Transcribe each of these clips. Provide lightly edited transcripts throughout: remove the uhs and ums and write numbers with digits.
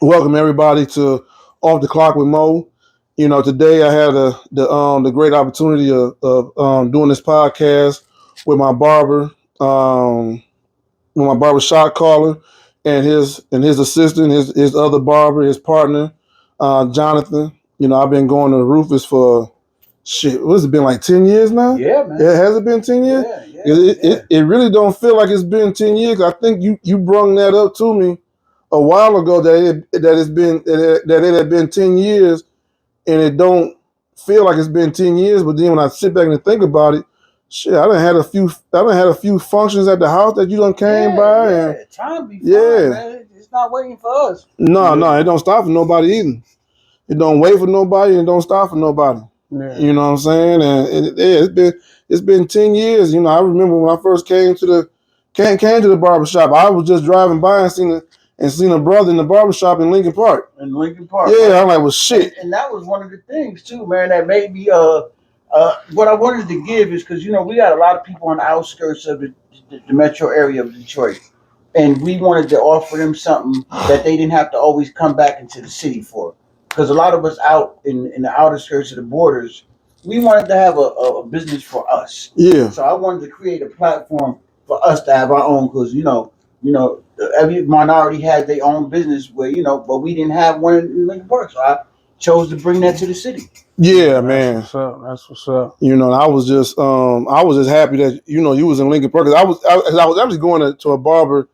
Welcome everybody to Off the Clock with Mo. Today I had the great opportunity of doing this podcast with my barber, with my barbershop caller, and his assistant, his other barber, his partner, Jonathan. I've been going to Rufus for shit. What's it been, like 10 years now? Yeah, man. Yeah, has it been 10 years? It really don't feel like it's been 10 years. I think you brung that up to me a while ago that it had been 10 years, and it don't feel like it's been 10 years. But then when I sit back and think about it, shit, I done had a few functions at the house that you done came by. Yeah, and time be fine, man. It's not waiting for us. No, it don't stop for nobody either. It don't wait for nobody, and it don't stop for nobody. Yeah. You know what I'm saying? And it's been 10 years. I remember when I first came to the barbershop, I was just driving by and seen a brother in the barbershop in Lincoln Park. Yeah, I'm like, well, shit. And that was one of the things too, man, that made me what I wanted to give is because we got a lot of people on the outskirts of the metro area of Detroit, and we wanted to offer them something that they didn't have to always come back into the city for. Because a lot of us out in the outer skirts of the borders, we wanted to have a business for us. Yeah. So I wanted to create a platform for us to have our own, because every minority had their own business where but we didn't have one in Lincoln Park, so I chose to bring that to the city. Yeah, man. That's what's up. I was just happy that you was in Lincoln Park, because I was actually going to a barber,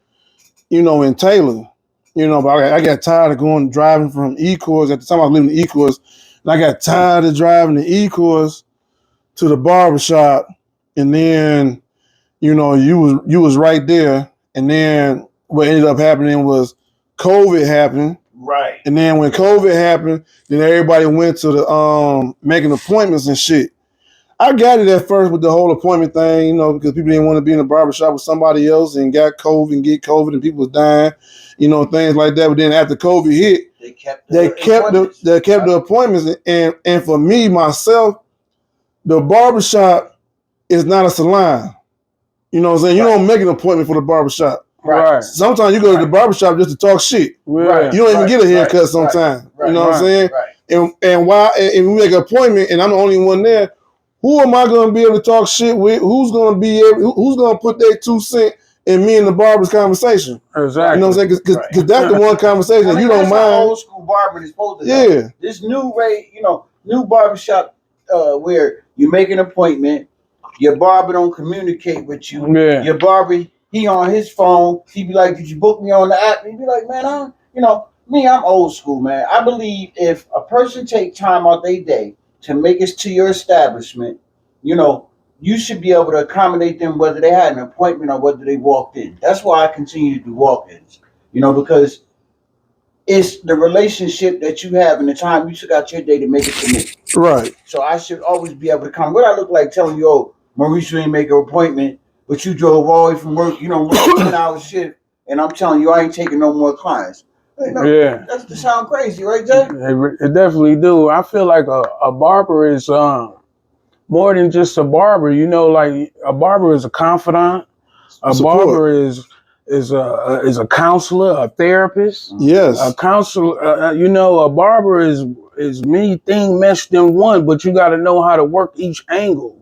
in Taylor. But I got tired of driving from Ecorse. At the time I was living in Ecorse, and I got tired of driving to Ecorse to the barbershop, and then, you was right there, and then what ended up happening was COVID happened. Right. And then when COVID happened, then everybody went to the making appointments and shit. I got it at first with the whole appointment thing, because people didn't want to be in a barbershop with somebody else and get COVID, and people was dying, things like that. But then after COVID hit, they kept the appointments. And for me, myself, the barbershop is not a salon. You know what I'm saying? You don't make an appointment for the barbershop. Right. Sometimes you go to the barbershop just to talk shit. Right. You don't even get a haircut sometimes. Right. You know what I'm saying? Right. And we make an appointment and I'm the only one there, who am I going to be able to talk shit with? Who's going to put their 2 cents in me and the barber's conversation? Exactly. You know what I'm saying? Because that's the one conversation you don't mind. Old school barber is supposed to know. Yeah. This new way, new barbershop where you make an appointment, your barber don't communicate with you. Yeah. Your barber, he on his phone, he be like, "Did you book me on the app?" And he be like, "Man, I'm old school, man. I believe if a person take time out their day to make it to your establishment, you should be able to accommodate them whether they had an appointment or whether they walked in. That's why I continue to do walk-ins, because it's the relationship that you have and the time you took out your day to make it to me. Right. So I should always be able to come. What I look like telling you, "Oh, Maurice, you ain't make an appointment, but you drove all the way from work, work 10-hour shift, and I'm telling you I ain't taking no more clients." Yeah. That's to sound crazy, right, Jay? It definitely do. I feel like a barber is more than just a barber. Like a barber is a confidant. A Support. barber is a counselor, a therapist. Yes. A counselor. A barber is many things meshed in one, but you got to know how to work each angle.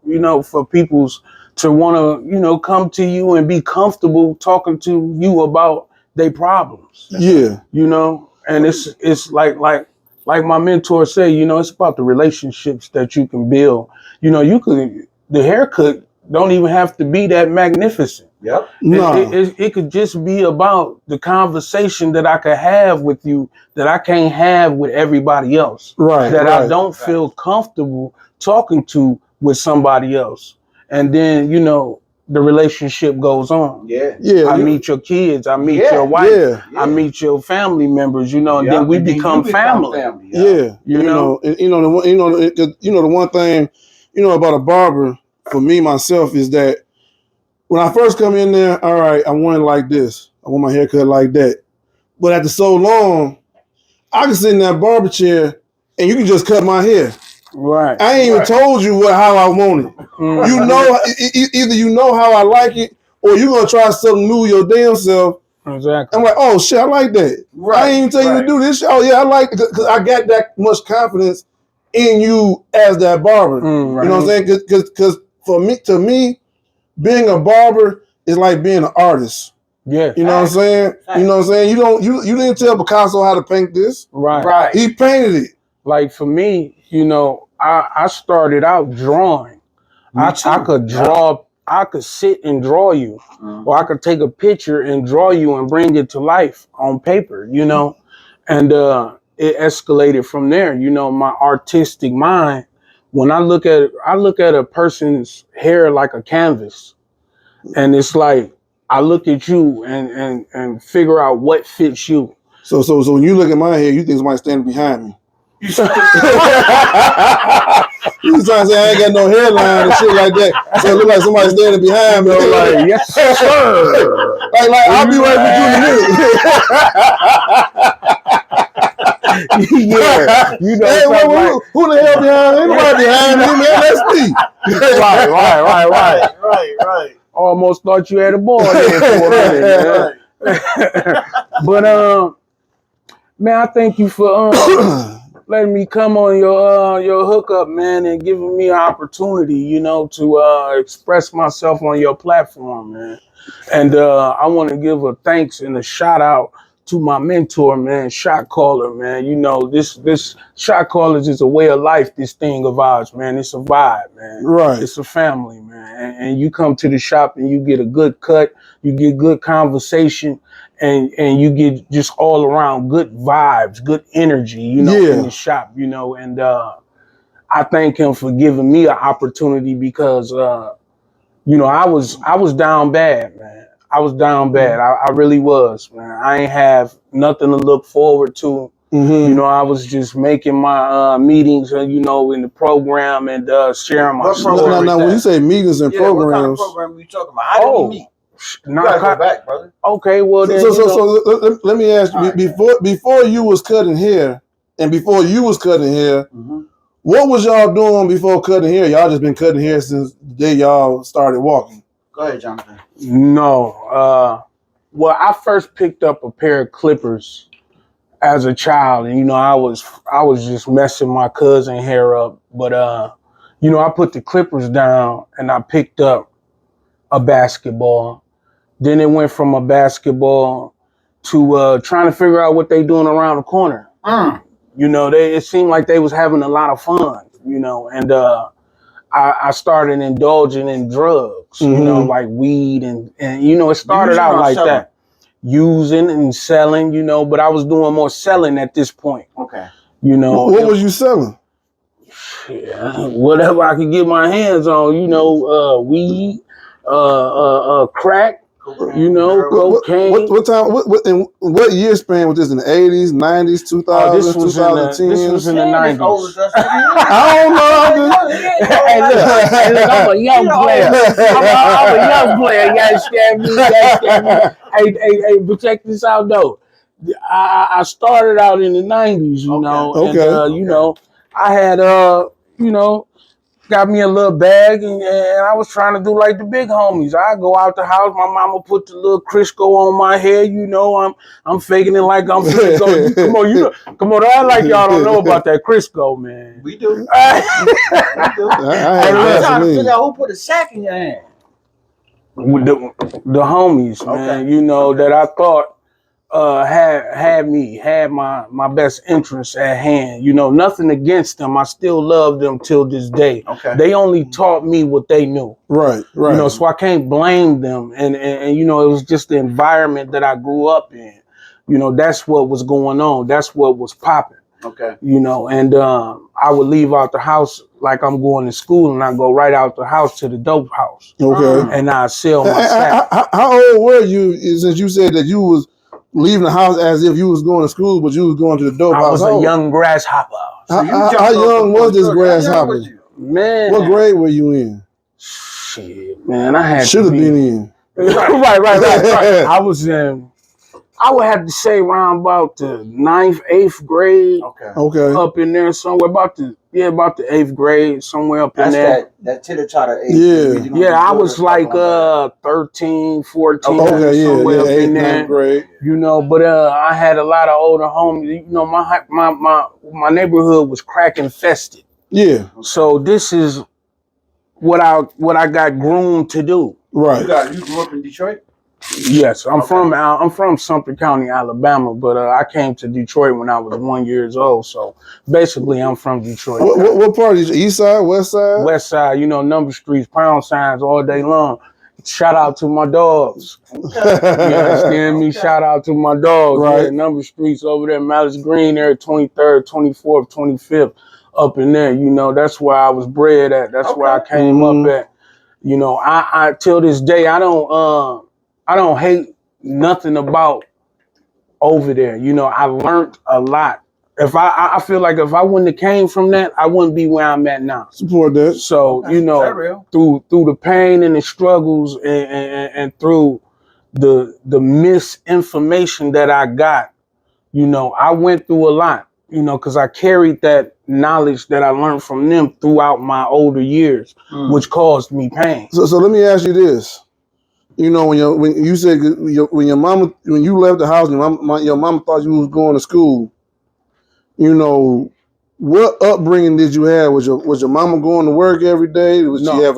For people's to want to come to you and be comfortable talking to you about their problems. Yeah. And it's like my mentor said, it's about the relationships that you can build. The haircut don't even have to be that magnificent. Yep. No. It could just be about the conversation that I could have with you that I can't have with everybody else. Right. That I don't feel comfortable talking to with somebody else. And then, the relationship goes on. Yeah. Yeah. I meet your kids. I meet your wife. Yeah. I meet your family members. And then we become family. Yeah. The one thing, about a barber for me myself is that when I first come in there, all right, I want it like this. I want my haircut like that. But after so long, I can sit in that barber chair and you can just cut my hair. Right. I ain't even told you how I want it. Mm-hmm. Either you know how I like it, or you're gonna try something new your damn self, Exactly. I'm like, oh shit, I like that. Right, I ain't even tell you to do this shit. Oh yeah, I like it because I got that much confidence in you as that barber. Right. You know what I'm saying? Because to me, being a barber is like being an artist. Yeah. You know what I'm saying? You know what I'm saying? You didn't tell Picasso how to paint this. Right. He painted it. Like for me, you know, I started out drawing. I could draw. I could sit and draw you, or I could take a picture and draw you and bring it to life on paper. You know, and it escalated from there. You know, my artistic mind. When I look at a person's hair like a canvas, and it's like I look at you and figure out what fits you. So when you look at my hair, you think somebody's standing behind me. You trying to say I ain't got no hairline and shit like that. So it look like somebody standing behind me. Like, yes, sir. like I'll be right with you in a minute. Yeah, you know, hey, who the hell behind me? Ain't nobody behind me, man. That's me. Right. Almost thought you had a ball there for a minute, man. But man, I thank you for letting me come on your hookup, man, and giving me an opportunity, you know, to express myself on your platform, man. And I want to give a thanks and a shout out to my mentor, man, Shot Caller, man. You know, this Shot Callers is a way of life, this thing of ours, man. It's a vibe, man. Right. It's a family, man. And you come to the shop and you get a good cut, you get good conversation, and you get just all around good vibes, good energy, you know, in the shop, you know. And I thank him for giving me an opportunity because you know, I was down bad, man. I was down bad. I really was, man. I ain't have nothing to look forward to. You know, I was just making my meetings, you know, in the program and sharing my story. Now, when you say meetings and programs, what kind of program are you talking about? How did we meet? You gotta go back, brother. Okay, well then. So let me ask you, before you was cutting hair, and before you was cutting hair, what was y'all doing before cutting hair? Y'all just been cutting hair since the day y'all started walking. Go ahead, Jonathan. No. Well, I first picked up a pair of clippers as a child, and you know, I was just messing my cousin hair up. But you know, I put the clippers down and I picked up a basketball. Then it went from a basketball to trying to figure out what they doing around the corner. You know, it seemed like they was having a lot of fun, you know, and I started indulging in drugs, you know, like weed and you know, it started out like that. Using and selling, you know, but I was doing more selling at this point. Okay. You know. What was you selling? Yeah, whatever I could get my hands on, you know, weed, crack, you know, cocaine. What time? What year span was this? In the 80s, 90s, 2000s, 2010s? This was in the 90s. I don't know. Hey, look, I'm a young player. I'm a young player. You understand me? Hey, but check this out though. I started out in the 90s, you know, and you know, I had you know, got me a little bag, and I was trying to do like the big homies. I go out the house, my mama put the little Crisco on my hair, you know, I'm faking it like I'm Crisco. Come on, you know, come on, I like y'all don't know about that Crisco, man. We do. I'm trying to figure out who put a sack in your hand. The homies, man, you know, that I thought had my best interests at hand. You know, nothing against them. I still love them till this day. Okay. They only taught me what they knew. Right. You know, so I can't blame them. And you know, it was just the environment that I grew up in. You know, that's what was going on. That's what was popping. Okay. You know, and I would leave out the house like I'm going to school, and I go right out the house to the dope house. Okay. And I sell my sack. How old were you since you said that you was leaving the house as if you was going to school, but you was going to the dope house? I was a young grasshopper. So how young was this grasshopper? Man. What grade were you in? Shit, man. I had should have been in. Right. I was in I would have to say around about the 9th, 8th grade. Okay. Up in there somewhere about the 8th grade, somewhere up in That's there. that titter-totter age. Yeah. Yeah, I was like 13, 14, Okay, somewhere up in 8th, 9th there. grade. You know, but I had a lot of older homies. You know, my neighborhood was crack infested. Yeah. So this is what I got groomed to do. Right. You grew up in Detroit? Yes, I'm from Sumter County, Alabama, but I came to Detroit when I was 1 year old. So basically, I'm from Detroit. What part of East side, west side? West side, you know, number streets, pound signs all day long. Shout out to my dogs. Okay. You understand me? Shout out to my dogs. Right. Yeah, number streets over there, Malice Green there, 23rd, 24th, 25th, up in there. You know, that's where I was bred at. That's where I came up at. You know, I till this day I don't hate nothing about over there. You know, I learned a lot. If I feel like if I wouldn't have came from that, I wouldn't be where I'm at now. Support that. So, you know, through the pain and the struggles and through the misinformation that I got, you know, I went through a lot, you know, because I carried that knowledge that I learned from them throughout my older years, which caused me pain. So let me ask you this. You know, when you said when you left the house, your mama thought you was going to school. You know, what upbringing did you have? Was your mama going to work every day? Did she have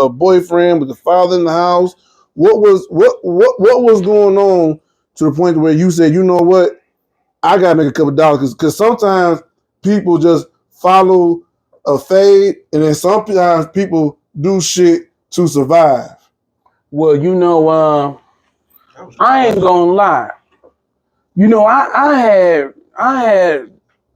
a boyfriend? Was the father in the house? What was going on to the point where you said, you know what, I gotta make a couple dollars? Because sometimes people just follow a fade, and then sometimes people do shit to survive. Well, you know, I ain't gonna lie. You know, I had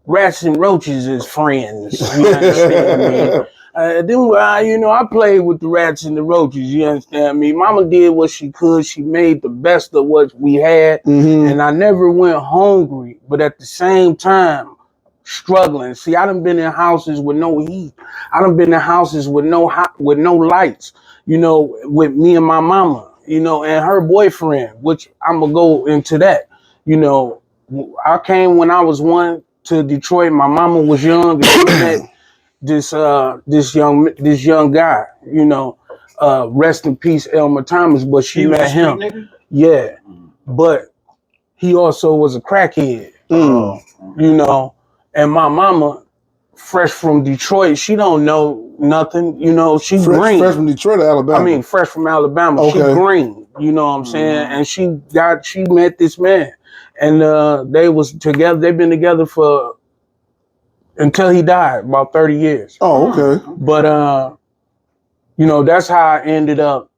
rats and roaches as friends. You understand me? You know, I played with the rats and the roaches. You understand me? Mama did what she could. She made the best of what we had, and I never went hungry. But at the same time, struggling. See, I done been in houses with no heat. I done been in houses with no lights. You know, with me and my mama. You know, and her boyfriend, which I'm gonna go into that. You know, I came when I was 1 to Detroit. My mama was young, and she met this young guy. You know, rest in peace, Elmer Thomas. But she met him. Yeah, but he also was a crackhead. You know, and my mama, fresh from Detroit, she don't know nothing. You know, she green. Fresh from Detroit or Alabama? I mean, fresh from Alabama. Okay. She green. You know what I'm saying? And she met this man. And they was together. They've been together for until he died, about 30 years. Oh, okay. But you know, that's how I ended up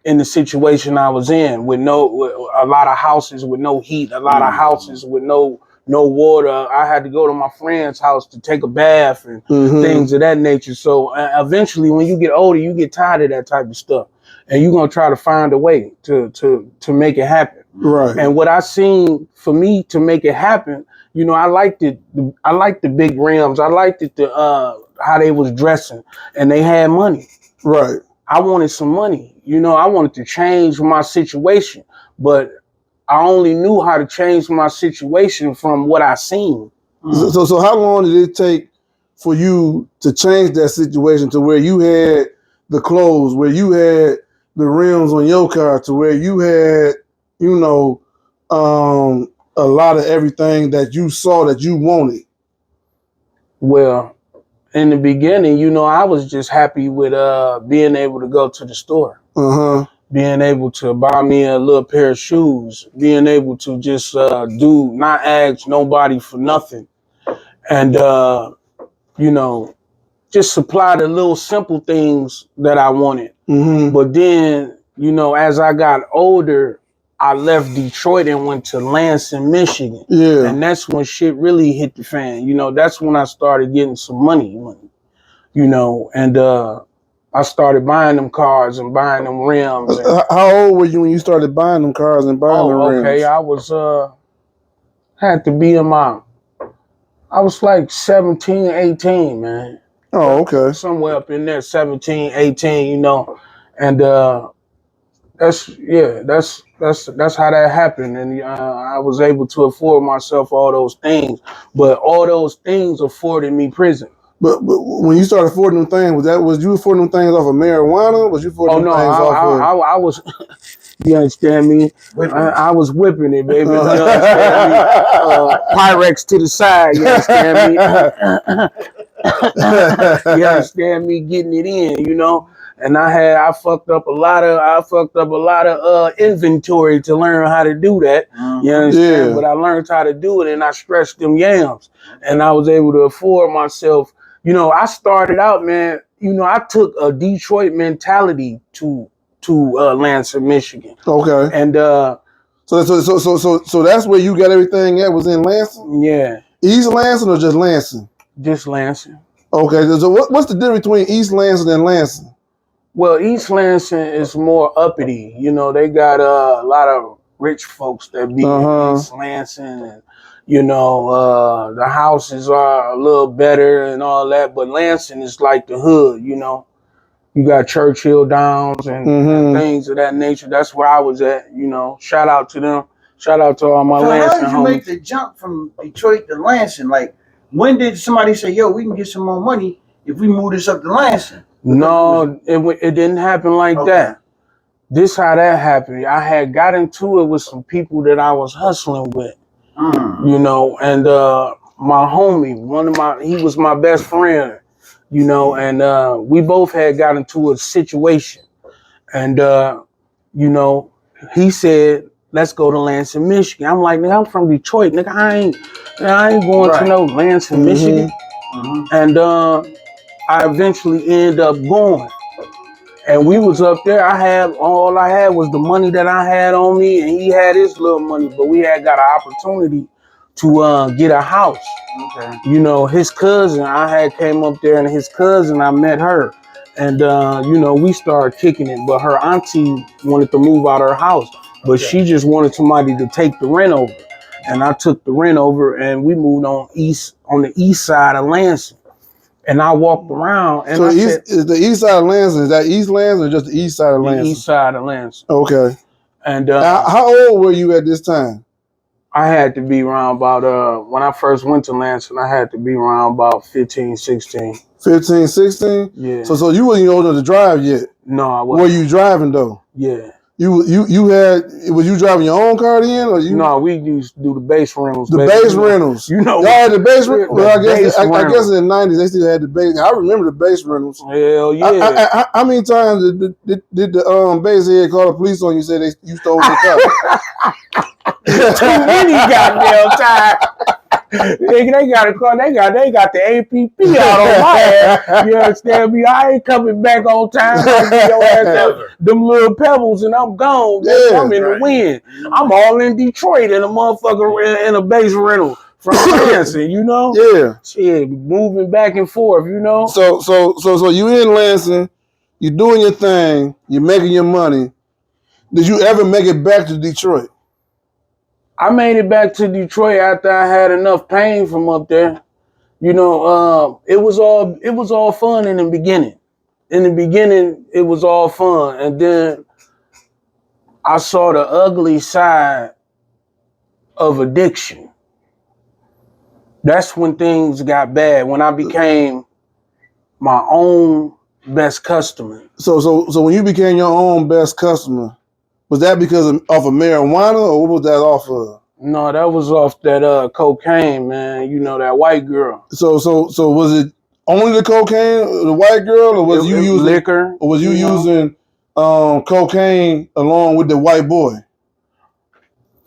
in the situation I was in, with a lot of houses with no heat, a lot of houses with no water. I had to go to my friend's house to take a bath and things of that nature. So eventually, when you get older, you get tired of that type of stuff, and you're gonna try to find a way to make it happen. Right. And what I seen for me to make it happen, you know, I liked the big rims. I liked how they was dressing, and they had money. Right. I wanted some money. You know, I wanted to change my situation, but I only knew how to change my situation from what I seen. So how long did it take for you to change that situation to where you had the clothes, where you had the rims on your car, to where you had, you know, a lot of everything that you saw that you wanted? Well, in the beginning, you know, I was just happy with being able to go to the store. Being able to buy me a little pair of shoes, being able to just not ask nobody for nothing. And, you know, just supply the little simple things that I wanted. But then, you know, as I got older, I left Detroit and went to Lansing, Michigan. Yeah. And that's when shit really hit the fan. You know, that's when I started getting some money, you know, and I started buying them cars and buying them rims. How old were you when you started buying them cars and buying the rims? Okay, I was, had to be I was like 17, 18, man. Oh, okay. Somewhere up in there, 17, 18, you know. And That's how that happened, and I was able to afford myself all those things. But all those things afforded me prison. But when you started affording them things, was you affording them things off of marijuana? Was you affording Oh them no, things off of? I was. You understand me? I was whipping it, baby. You understand me? Pyrex to the side. You understand me? You understand me? Getting it in, you know. And I fucked up a lot of inventory to learn how to do that. You understand? Yeah. But I learned how to do it, and I stretched them yams, and I was able to afford myself. You know, I started out, man. You know, I took a Detroit mentality to Lansing, Michigan. Okay. And so that's where you got everything at, was in Lansing? Yeah. East Lansing or just Lansing? Just Lansing. Okay. So what's the difference between East Lansing and Lansing? Well, East Lansing is more uppity. You know, they got a lot of rich folks that be in East Lansing, and you know, the houses are a little better and all that. But Lansing is like the hood. You know, you got Churchill Downs and things of that nature. That's where I was at. You know, shout out to them. Shout out to all my Lansing homies. How did you make the jump from Detroit to Lansing? Like, when did somebody say, "Yo, we can get some more money if we move this up to Lansing"? No, it didn't happen like that. This how that happened. I had got into it with some people that I was hustling with, you know, and my homie, he was my best friend, you know, and we both had got into a situation, and you know, he said, "Let's go to Lansing, Michigan." I'm like, "Nigga, I'm from Detroit, nigga. I ain't going to no Lansing, Michigan," and I eventually ended up going. And we was up there. All I had was the money that I had on me, and he had his little money. But we had got an opportunity to get a house. Okay. You know, his cousin. I had came up there, and his cousin. I met her, and you know, we started kicking it. But her auntie wanted to move out of her house, but she just wanted somebody to take the rent over, and I took the rent over, and we moved on the east side of Lansing. And I walked around, and so is the east side of Lansing, is that East Lansing or just the east side of Lansing? The east side of Lansing. Okay. And how old were you at this time? I had to be around about, when I first went to Lansing, I had to be around about 15, 16. 15, 16? Yeah. So you wasn't old enough to drive yet? No, I wasn't. Were you driving though? Yeah. Was you driving your own car then, or you? No, we used to do the base rentals. The base rentals. You know, y'all had the base rentals. Well, I guess in the 90s they still had the base. I remember the base rentals. Hell yeah! How many times did the base head call the police on you? Say you stole the car? Too many goddamn times. They got a car. They got the APP out on my ass. You understand me? I ain't coming back on time. Your ass them little pebbles, and I'm gone. Yeah, I'm in the wind. I'm all in Detroit, and a motherfucker in a base rental from Lansing. You know? Yeah. Shit, moving back and forth. You know? So you in Lansing, you doing your thing, you making your money. Did you ever make it back to Detroit? I made it back to Detroit after I had enough pain from up there. You know, it was all fun in the beginning. In the beginning, it was all fun, and then I saw the ugly side of addiction. That's when things got bad. When I became my own best customer. So when you became your own best customer, was that because of marijuana, or what was that off of? No, that was off that cocaine, man. You know, that white girl. So was it only the cocaine, the white girl, or was you using liquor? Or was you using cocaine along with the white boy?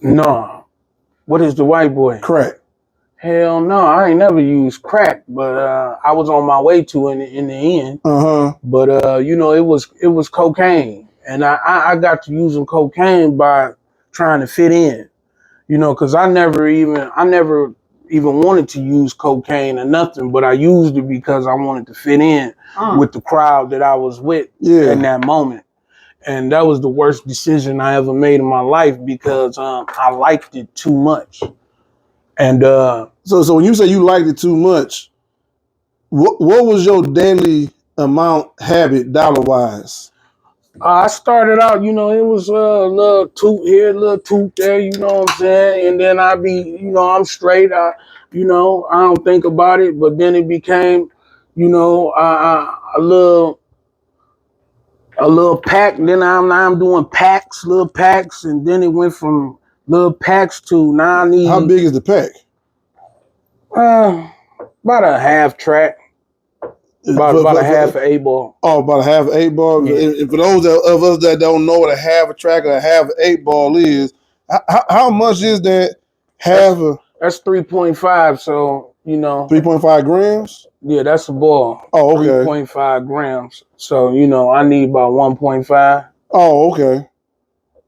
No. What is the white boy? Crack. Hell no, I ain't never used crack, but I was on my way to in the end. But you know, it was cocaine, and I got to using cocaine by trying to fit in, you know, because I never even wanted to use cocaine or nothing, but I used it because I wanted to fit in with the crowd that I was with in that moment. And that was the worst decision I ever made in my life because I liked it too much. And so when you say you liked it too much, what was your daily amount habit dollar wise? I started out, you know, it was a little toot here, a little toot there, you know what I'm saying? And then I be, you know, I'm straight. You know, I don't think about it. But then it became, you know, a little pack. Then now I'm doing packs, little packs, and then it went from little packs to now I need. How big is the pack? About a half track. About a half an 8-ball. Oh, about a half an 8-ball. Yeah. And for those of us that don't know what a half a track or a half an 8-ball is, how much is that? That's 3.5. So you know, 3.5 grams. Yeah, that's a ball. Oh, okay. 3.5 grams. So you know, I need about 1.5. Oh, okay.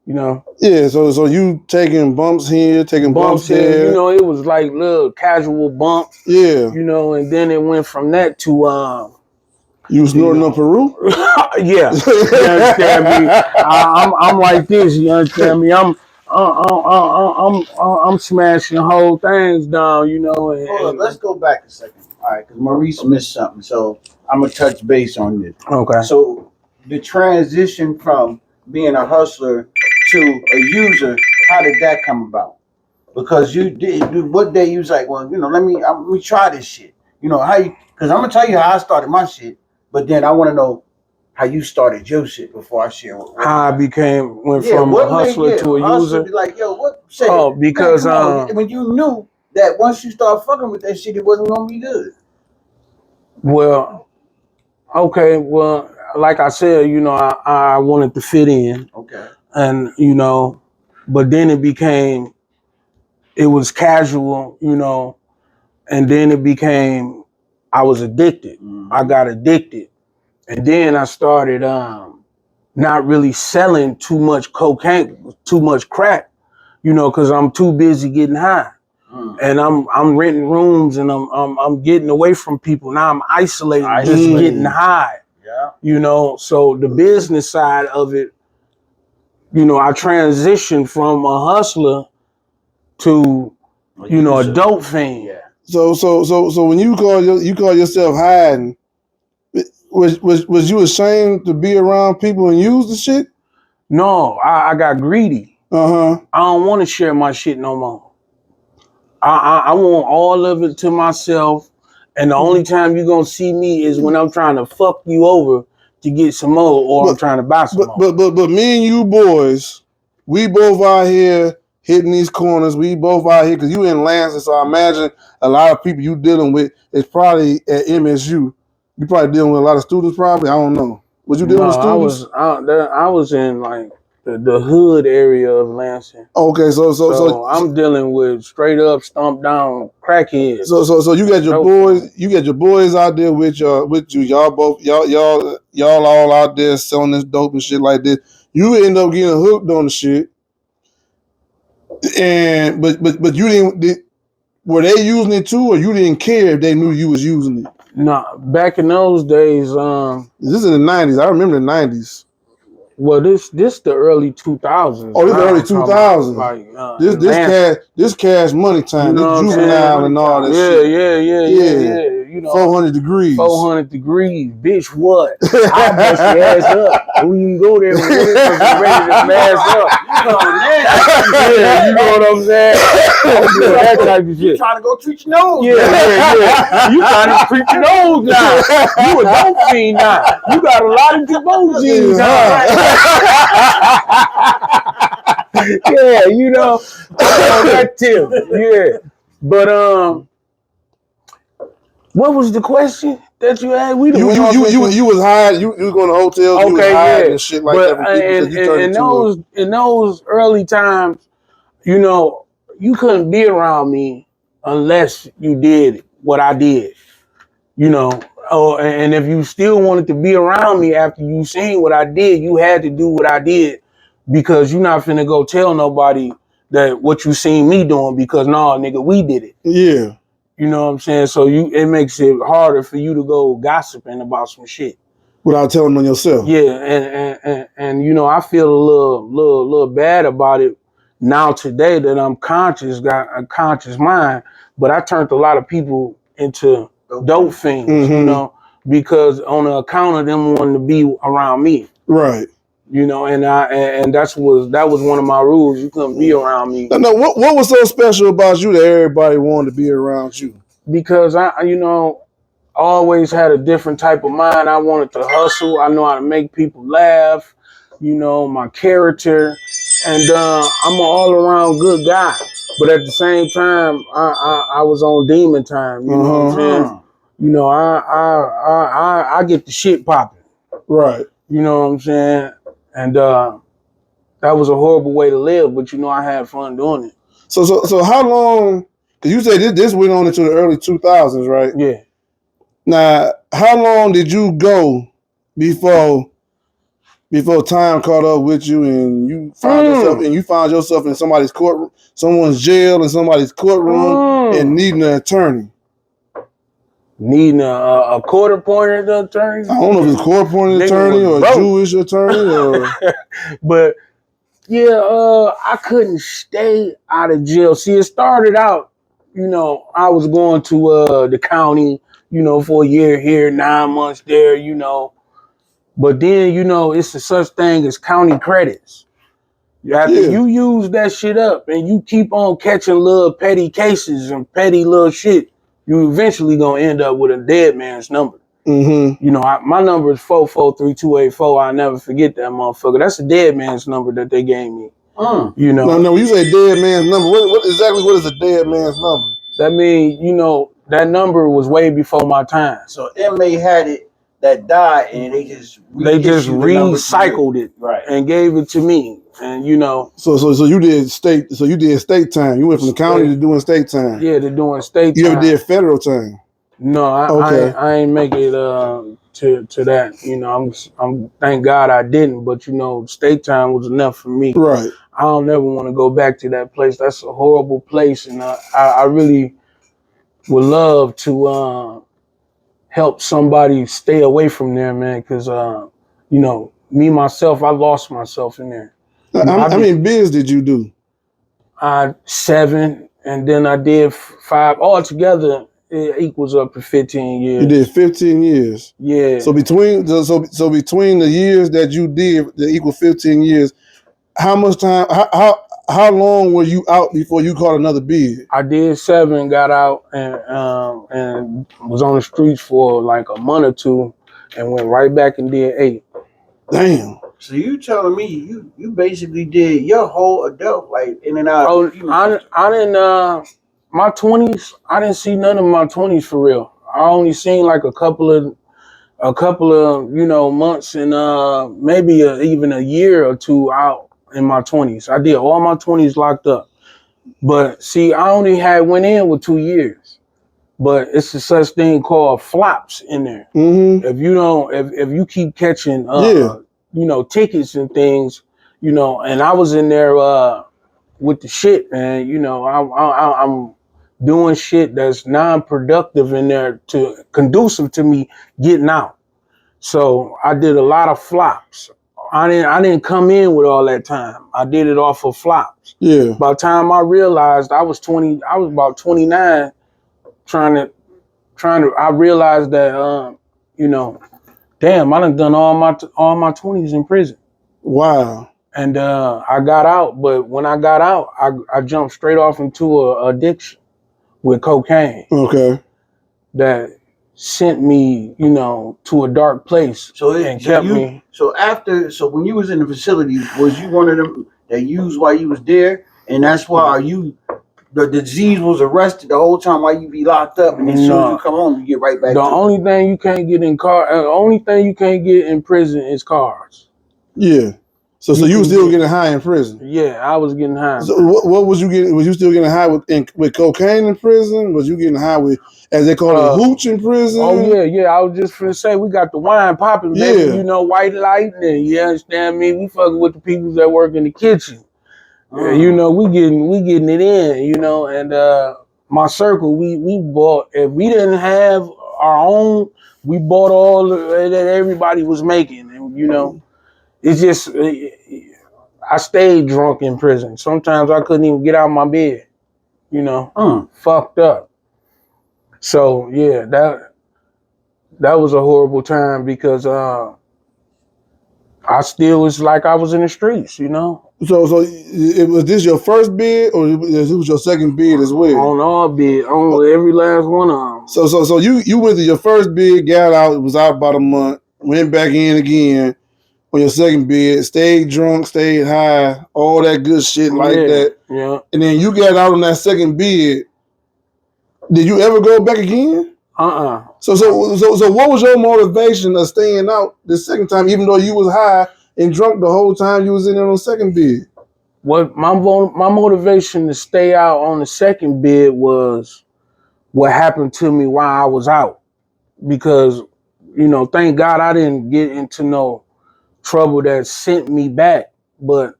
You know. Yeah. So you taking bumps here, taking bumps there. You know, it was like little casual bumps. Yeah. You know, and then it went from that to You was snorting on Peru? Yeah. You understand me? I'm like this. You understand me? I'm smashing whole things down. You know. Hold up, let's go back a second. All right, because Maurice missed something, so I'm gonna touch base on this. Okay. So the transition from being a hustler to a user, how did that come about? Because you did what day you was like, well, you know, let me try this shit. You know how you? Because I'm gonna tell you how I started my shit, but then I want to know how you started your shit before I share how I went from a hustler to a user. Be like, yo, what? Because when you knew that once you start fucking with that shit, it wasn't gonna be good. Well, okay, well, like I said, you know, I wanted to fit in. Okay. And, you know, but then it was casual, you know, and then it became, I was addicted. Mm-hmm. I got addicted. And then I started not really selling too much cocaine, too much crack, you know, because I'm too busy getting high. And I'm renting rooms and I'm getting away from people. Now I'm isolated, just getting high. Yeah. You know, so the business side of it, you know, I transitioned from a hustler to, you know, a dope fiend. Yeah. So when you call yourself hiding, was you ashamed to be around people and use the shit? No, I got greedy. I don't want to share my shit no more. I want all of it to myself, and the only time you're gonna see me is when I'm trying to fuck you over to get some more, or I'm trying to buy some more. But me and you boys, we both out here hitting these corners. We both out here because you in Lansing, so I imagine a lot of people you dealing with is probably at MSU. You probably dealing with a lot of students, probably. I don't know. Was you dealing with students? I was in like the hood area of Lansing. Okay, so I'm dealing with straight up stomp down crackheads. So you got your boys out there with you. Y'all all out there selling this dope and shit like this. You end up getting hooked on the shit. And but you didn't. Were they using it too, or you didn't care if they knew you was using it? Nah, back in those days, this is in the 90s. I remember the 90s. Well, this the early 2000s. Oh, this early 2000s. Like, this cash money time. You know this juvenile and all that shit. Yeah. You know, 400 degrees. 400 degrees, bitch. What? I bust your ass up. We can go there when we're ready to mask up. You know what I'm saying? That type of shit. You trying to go treat your nose? Yeah. You trying to treat your nose now? You a dope fiend now? You got a lot of Jabos now. Yeah, you know that too. Yeah, but what was the question that you had? You was hired. You was going to hotels. Okay, you was hired and shit like that. In those early times, you know, you couldn't be around me unless you did what I did. You know. Oh, and if you still wanted to be around me after you seen what I did, you had to do what I did, because you're not finna go tell nobody that what you seen me doing, because nah, nigga, we did it. Yeah. You know what I'm saying? So it makes it harder for you to go gossiping about some shit without telling on yourself. Yeah, and you know, I feel a little bad about it now today that I'm conscious, got a conscious mind, but I turned a lot of people into dope fiends, you know, because on the account of them wanting to be around me. Right. You know, and that was one of my rules. You couldn't be around me. No, what was so special about you that everybody wanted to be around you? Because I always had a different type of mind. I wanted to hustle. I know how to make people laugh. You know, my character, and I'm an all-around good guy. But at the same time, I was on demon time. You know what I'm saying? You know, I get the shit popping. Right. You know what I'm saying? And that was a horrible way to live, but you know, I had fun doing it. So how long? Because you said this went on into the early 2000s, right? Yeah. Now, how long did you go before time caught up with you and you found yourself in somebody's courtroom, someone's jail, in somebody's courtroom, and needing an attorney? Needing a court-appointed attorney? I don't know if it's a court-appointed attorney or a Jewish attorney or. But yeah, I couldn't stay out of jail. See, it started out, you know, I was going to the county, you know, for a year here, 9 months there, you know. But then, you know, it's a such thing as county credits. After you use that shit up and you keep on catching little petty cases and petty little shit, you eventually gonna end up with a dead man's number. Mm-hmm. You know, my number is 443-284. I'll never forget that motherfucker. That's a dead man's number that they gave me. You know. No, you say dead man's number. What is a dead man's number? That means, you know, that number was way before my time. So inmate had it that died and they just recycled it right and gave it to me. And you know, so you did state time. You went from the county to doing state time. Yeah, to doing state time. You ever did federal time? No, I ain't make it to that. You know, I'm thank God I didn't. But you know, state time was enough for me. Right. I don't never want to go back to that place. That's a horrible place, and I really would love to help somebody stay away from there, man. Because you know, me myself, I lost myself in there. How many bids did you do? 7, and then I did 5 altogether. It equals up to 15 years. You did 15 years. Yeah. So between the years that you did that equal 15 years, how much time? How long were you out before you caught another bid? I did 7, got out, and was on the streets for like a month or 2, and went right back and did 8. Damn. So you telling me you basically did your whole adult life in and out? Oh, I didn't. My 20s, I didn't see none of my 20s for real. I only seen like a couple of you know months and maybe even a year or 2 out in my 20s. I did all my 20s locked up. But see, I only went in with 2 years. But it's a such thing called flops in there. Mm-hmm. If you don't, if you keep catching, you know, tickets and things, you know, and I was in there with the shit, man. You know, I'm doing shit that's non-productive in there to conducive to me getting out. So I did a lot of flops. I didn't come in with all that time. I did it off of flops. Yeah. By the time I realized I was about 29, trying to. I realized that you know, damn, I done all my 20s in prison. Wow. And I got out, but when I got out, I jumped straight off into a addiction with cocaine. Okay. That sent me, you know, to a dark place. So when you was in the facility, was you one of them that used while you was there, and that's why the disease was arrested the whole time while you be locked up, and as soon as you come home, you get right back. The only thing you can't get in prison is cars. Yeah. So you were still getting high in prison? Yeah, I was getting high. So what was you getting? Was you still getting high with cocaine in prison? Was you getting high with, as they call it, hooch in prison? Oh yeah. I was just finna say we got the wine popping, baby. Yeah. You know, white lightning. You understand me? We fucking with the people that work in the kitchen. You know, we getting it in. You know, and my circle, we bought. If we didn't have our own, we bought all that everybody was making, and you know. It's just, I stayed drunk in prison. Sometimes I couldn't even get out of my bed, you know, fucked up. So yeah, that was a horrible time because I still was like I was in the streets, you know. So was this your first bid, or it was your second bid as well? On all bid, on every last one of them. So you went to your first bid, got out, it was out about a month, went back in again on your second bid, stayed drunk, stayed high, all that good shit like that. Yeah. And then you got out on that second bid. Did you ever go back again? So what was your motivation of staying out the second time, even though you was high and drunk the whole time you was in there on the second bid? What my motivation to stay out on the second bid was what happened to me while I was out. Because, you know, thank God I didn't get into no trouble that sent me back, but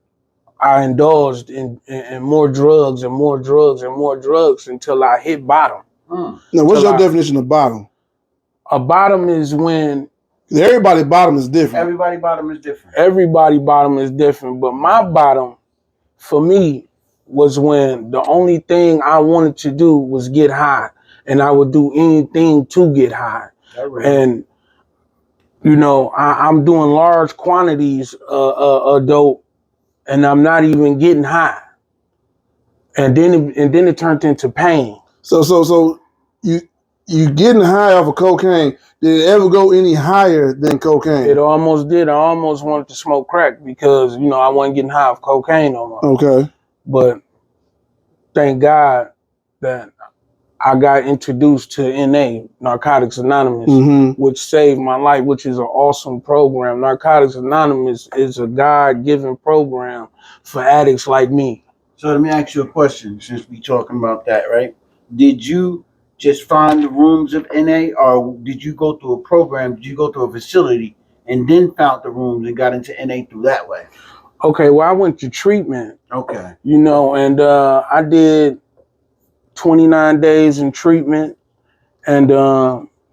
I indulged in more drugs and more drugs and more drugs until I hit bottom. Now, what's your definition of bottom? A bottom is when everybody's bottom is different. Everybody bottom is different. Everybody bottom is different, but my bottom for me was when the only thing I wanted to do was get high, and I would do anything to get high. And you know, I'm doing large quantities of dope, and I'm not even getting high. And then it turned into pain. So you getting high off of cocaine. Did it ever go any higher than cocaine? It almost did. I almost wanted to smoke crack because, you know, I wasn't getting high off cocaine no more. Okay. But thank God that I got introduced to NA, Narcotics Anonymous, which saved my life, which is an awesome program. Narcotics Anonymous is a God-given program for addicts like me. So let me ask you a question, since we talking about that, right? Did you just find the rooms of NA, or did you go through a program? Did you go to a facility and then found the rooms and got into NA through that way? Okay, well, I went to treatment. Okay. You know, and I did 29 days in treatment, and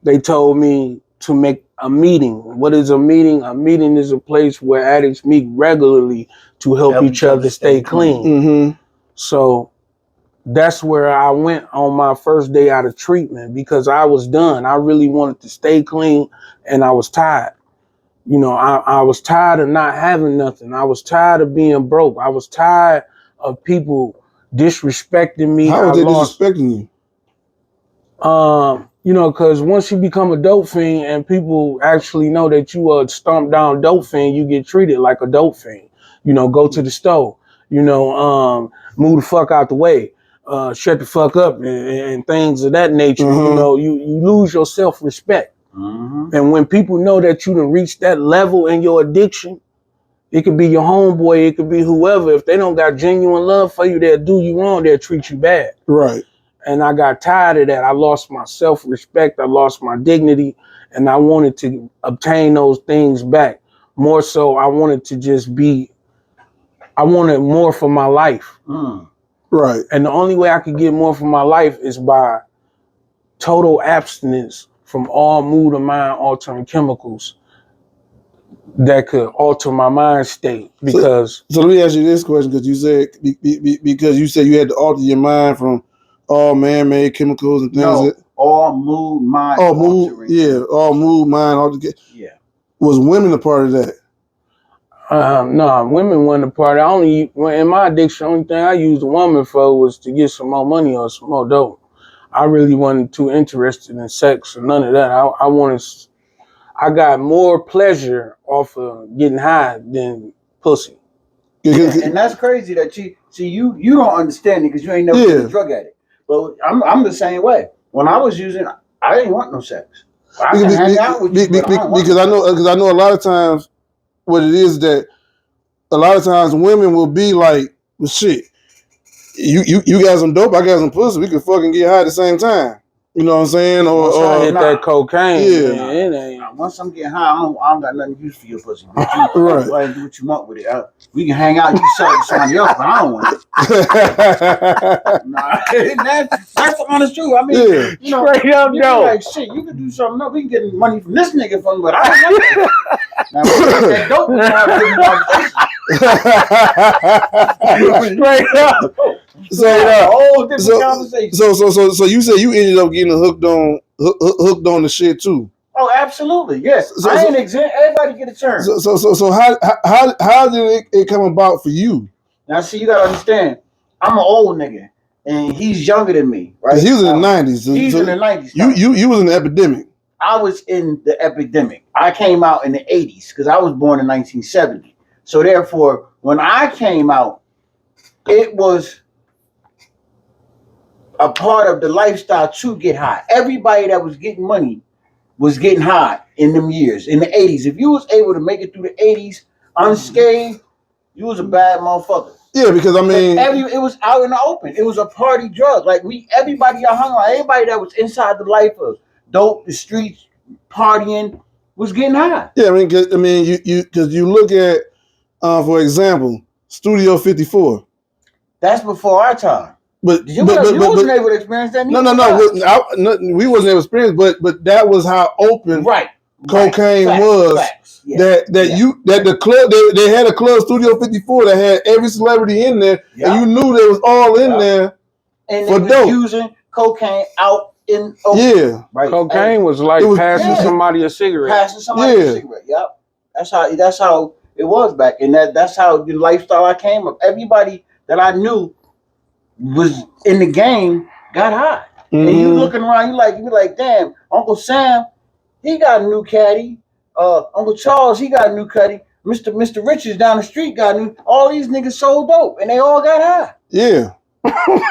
they told me to make a meeting. What is a meeting? A meeting is a place where addicts meet regularly to help each other stay clean. So that's where I went on my first day out of treatment because I was done. I really wanted to stay clean, and I was tired. You know, I was tired of not having nothing. I was tired of being broke. I was tired of people disrespecting me. How was they disrespecting you? You know, because once you become a dope fiend and people actually know that you are a stomped down dope fiend, you get treated like a dope fiend. You know, go to the store, you know, move the fuck out the way, shut the fuck up and things of that nature. You know, you lose your self-respect. And when people know that you done reached that level in your addiction, it could be your homeboy, it could be whoever. If they don't got genuine love for you, they'll do you wrong, they'll treat you bad. Right. And I got tired of that. I lost my self-respect, I lost my dignity, and I wanted to obtain those things back. More so, I wanted to just be, I wanted more for my life. Right. And the only way I could get more from my life is by total abstinence from all mood or mind altering chemicals that could alter my mind state. Because so let me ask you this question, because you said you had to alter your mind from all man-made chemicals and things. No, all mood, mind. All mood, yeah, all mood, mind, alter. Yeah. Was women a part of that? No, women weren't a part. In my addiction, the only thing I used a woman for was to get some more money or some more dope. I really wasn't too interested in sex or none of that. I got more pleasure off of getting high than pussy. Yeah, and that's crazy that you don't understand it because you ain't never been a drug addict. But I'm the same way. When I was using, I didn't want no sex. I can hang out with you, because I know a lot of times what it is that a lot of times women will be like, well, shit, you got some dope, I got some pussy, we could fucking get high at the same time. You know what I'm saying? Or hit that cocaine. Yeah. Once I'm getting high, I don't got nothing to use for your pussy. Right. Go ahead and do what you want with it. We can hang out. You can sell it to somebody else, but I don't want it. That's the honest truth. I mean, you know, straight up, no. Like, shit, you can do something else. We can get money from this nigga from, but I don't want that. Now, that dope we have a straight up. So you said you ended up getting hooked on the shit too. Oh, absolutely. Yes. I ain't exempt. Everybody get a turn. So how did it come about for you? Now, see, you gotta understand. I'm an old nigga, and he's younger than me, right? He was in the 90s. He's in the 90s. You was in the epidemic. I was in the epidemic. I came out in the 80s because I was born in 1970. So therefore, when I came out, it was a part of the lifestyle to get high. Everybody that was getting money was getting high in them years, in the 80s. If you was able to make it through the 80s unscathed, you was a bad motherfucker. Yeah, because I mean, it was out in the open. It was a party drug. Like everybody got hung on. Everybody that was inside the life of dope, the streets, partying, was getting high. Yeah, you look at, for example, Studio 54. That's before our time. But you wasn't able to experience that. No, we wasn't able to experience. But that was how open cocaine was. Facts. Yeah. That the club they had a club, Studio 54, that had every celebrity in there, and you knew they was all in there. And for they was using cocaine out in open. Yeah, right. Cocaine was like passing somebody a cigarette. Passing somebody a cigarette. Yep. That's how it was back, and that's how the lifestyle I came up. Everybody that I knew was in the game got high. Mm-hmm. And you looking around, you be like, damn, Uncle Sam, he got a new caddy. Uncle Charles, he got a new caddy. Mr. Richards down the street got a new. All these niggas sold dope, and they all got high. Yeah.